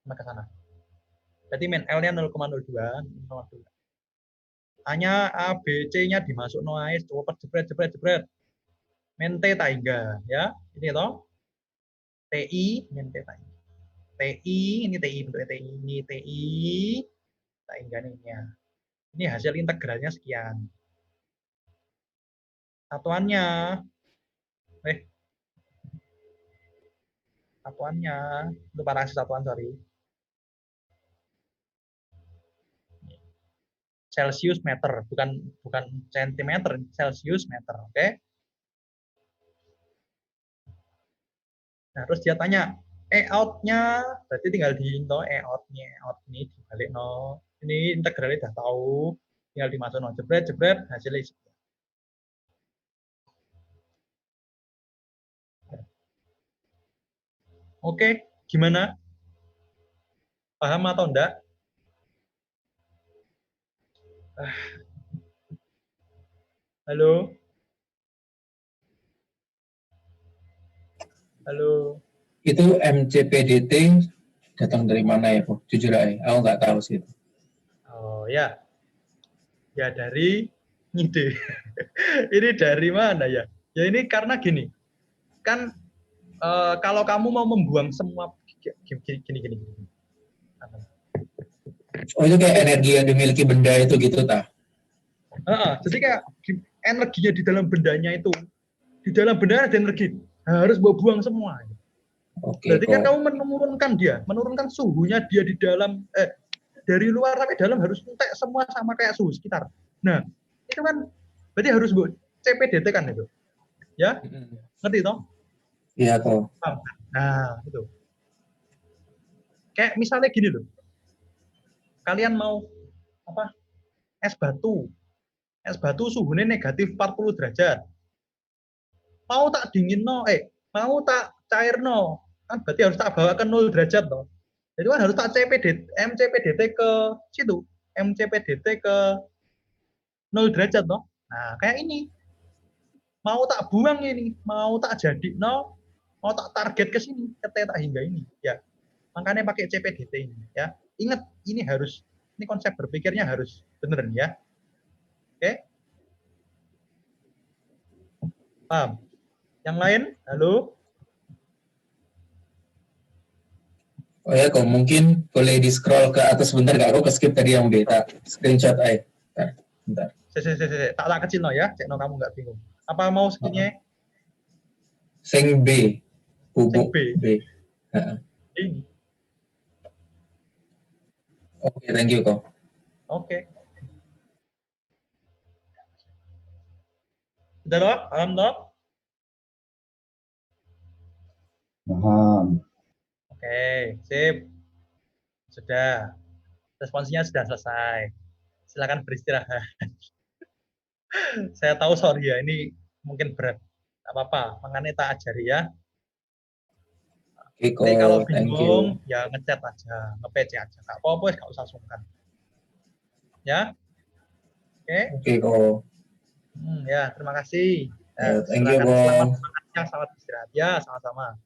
sama ke sana. Berarti min L-nya 0,02. Hanya A, B, C-nya dimasuk noise, coba jebret. Min T tak hingga ya. Ini toh. TI min T tak hingga. TI ini TI bentuknya TI, ini TI tak hingga nih ya. Ini hasil integralnya sekian. Satuannya itu parasi satuan, sorry. Celsius meter, bukan sentimeter, Celsius meter, oke? Nah, terus dia tanya, out-nya, berarti tinggal diinto out ini dibalik no. Ini integralnya udah tahu, tinggal dimasuk no, jebret, hasilnya isi. Oke, gimana? Paham atau enggak? Halo? Halo? Itu MCPDT datang dari mana ya, Bu? Jujur aja, aku nggak tahu sih itu. Oh ya. Ya dari ngide. Ini dari mana ya? Ya ini karena gini. Kan kalau kamu mau membuang semua gini. Oh, itu kayak energi yang dimiliki benda itu gitu, tah? Jadi kayak energinya di dalam bendanya itu, di dalam benda ada energi, harus buang semua. Oke, Berarti kan kamu menurunkan suhunya dia di dalam, dari luar sampai dalam harus entek semua sama kayak suhu sekitar. Nah, itu kan berarti harus CPDT kan itu, ya? Ngerti toh? Iya toh. Nah, itu. Kayak misalnya gini loh, kalian mau apa? Es batu suhunya negatif 40 derajat. Mau tak dingin no, mau tak cair no, kan berarti harus tak bawa ke 0 derajat toh. Jadi kan harus tak MCPDT ke situ, MCPDT ke 0 derajat toh. Nah, kayak ini. Mau tak buang ini, mau tak jadi no, mau tak target ke sini, ke theta hingga ini, ya. Makanya pakai CPDT ini, ya. Ingat, ini harus, ini konsep berpikirnya harus bener ya. Oke? Paham? Yang lain? Halo? Oh ya, kok mungkin boleh di scroll ke atas bentar nggak? Aku ke skip tadi yang beta screenshot aja. Bentar. Tak kecil no ya, cek no kamu nggak bingung. Apa mau segini? Sing B, Sing bubuk B. B. Ini. Oke, thank you kok. Oke. Udah loh, paham toh? Paham. Oke, sip. Sudah. Responsinya sudah selesai. Silakan beristirahat. Saya tahu sorry ya, ini mungkin berat. Gak apa-apa, makanya tak ajari ya. Oke Nanti kalau kok, thank you. bingung, ya ngechat aja, nge-PC aja. Gak apa-apa, gak usah sungkan. Ya, oke? Oke kok. Ya, terima kasih. Ya, thank you Silakan kok. selamat beristirahat. Selamat istirahat. Ya, sama-sama.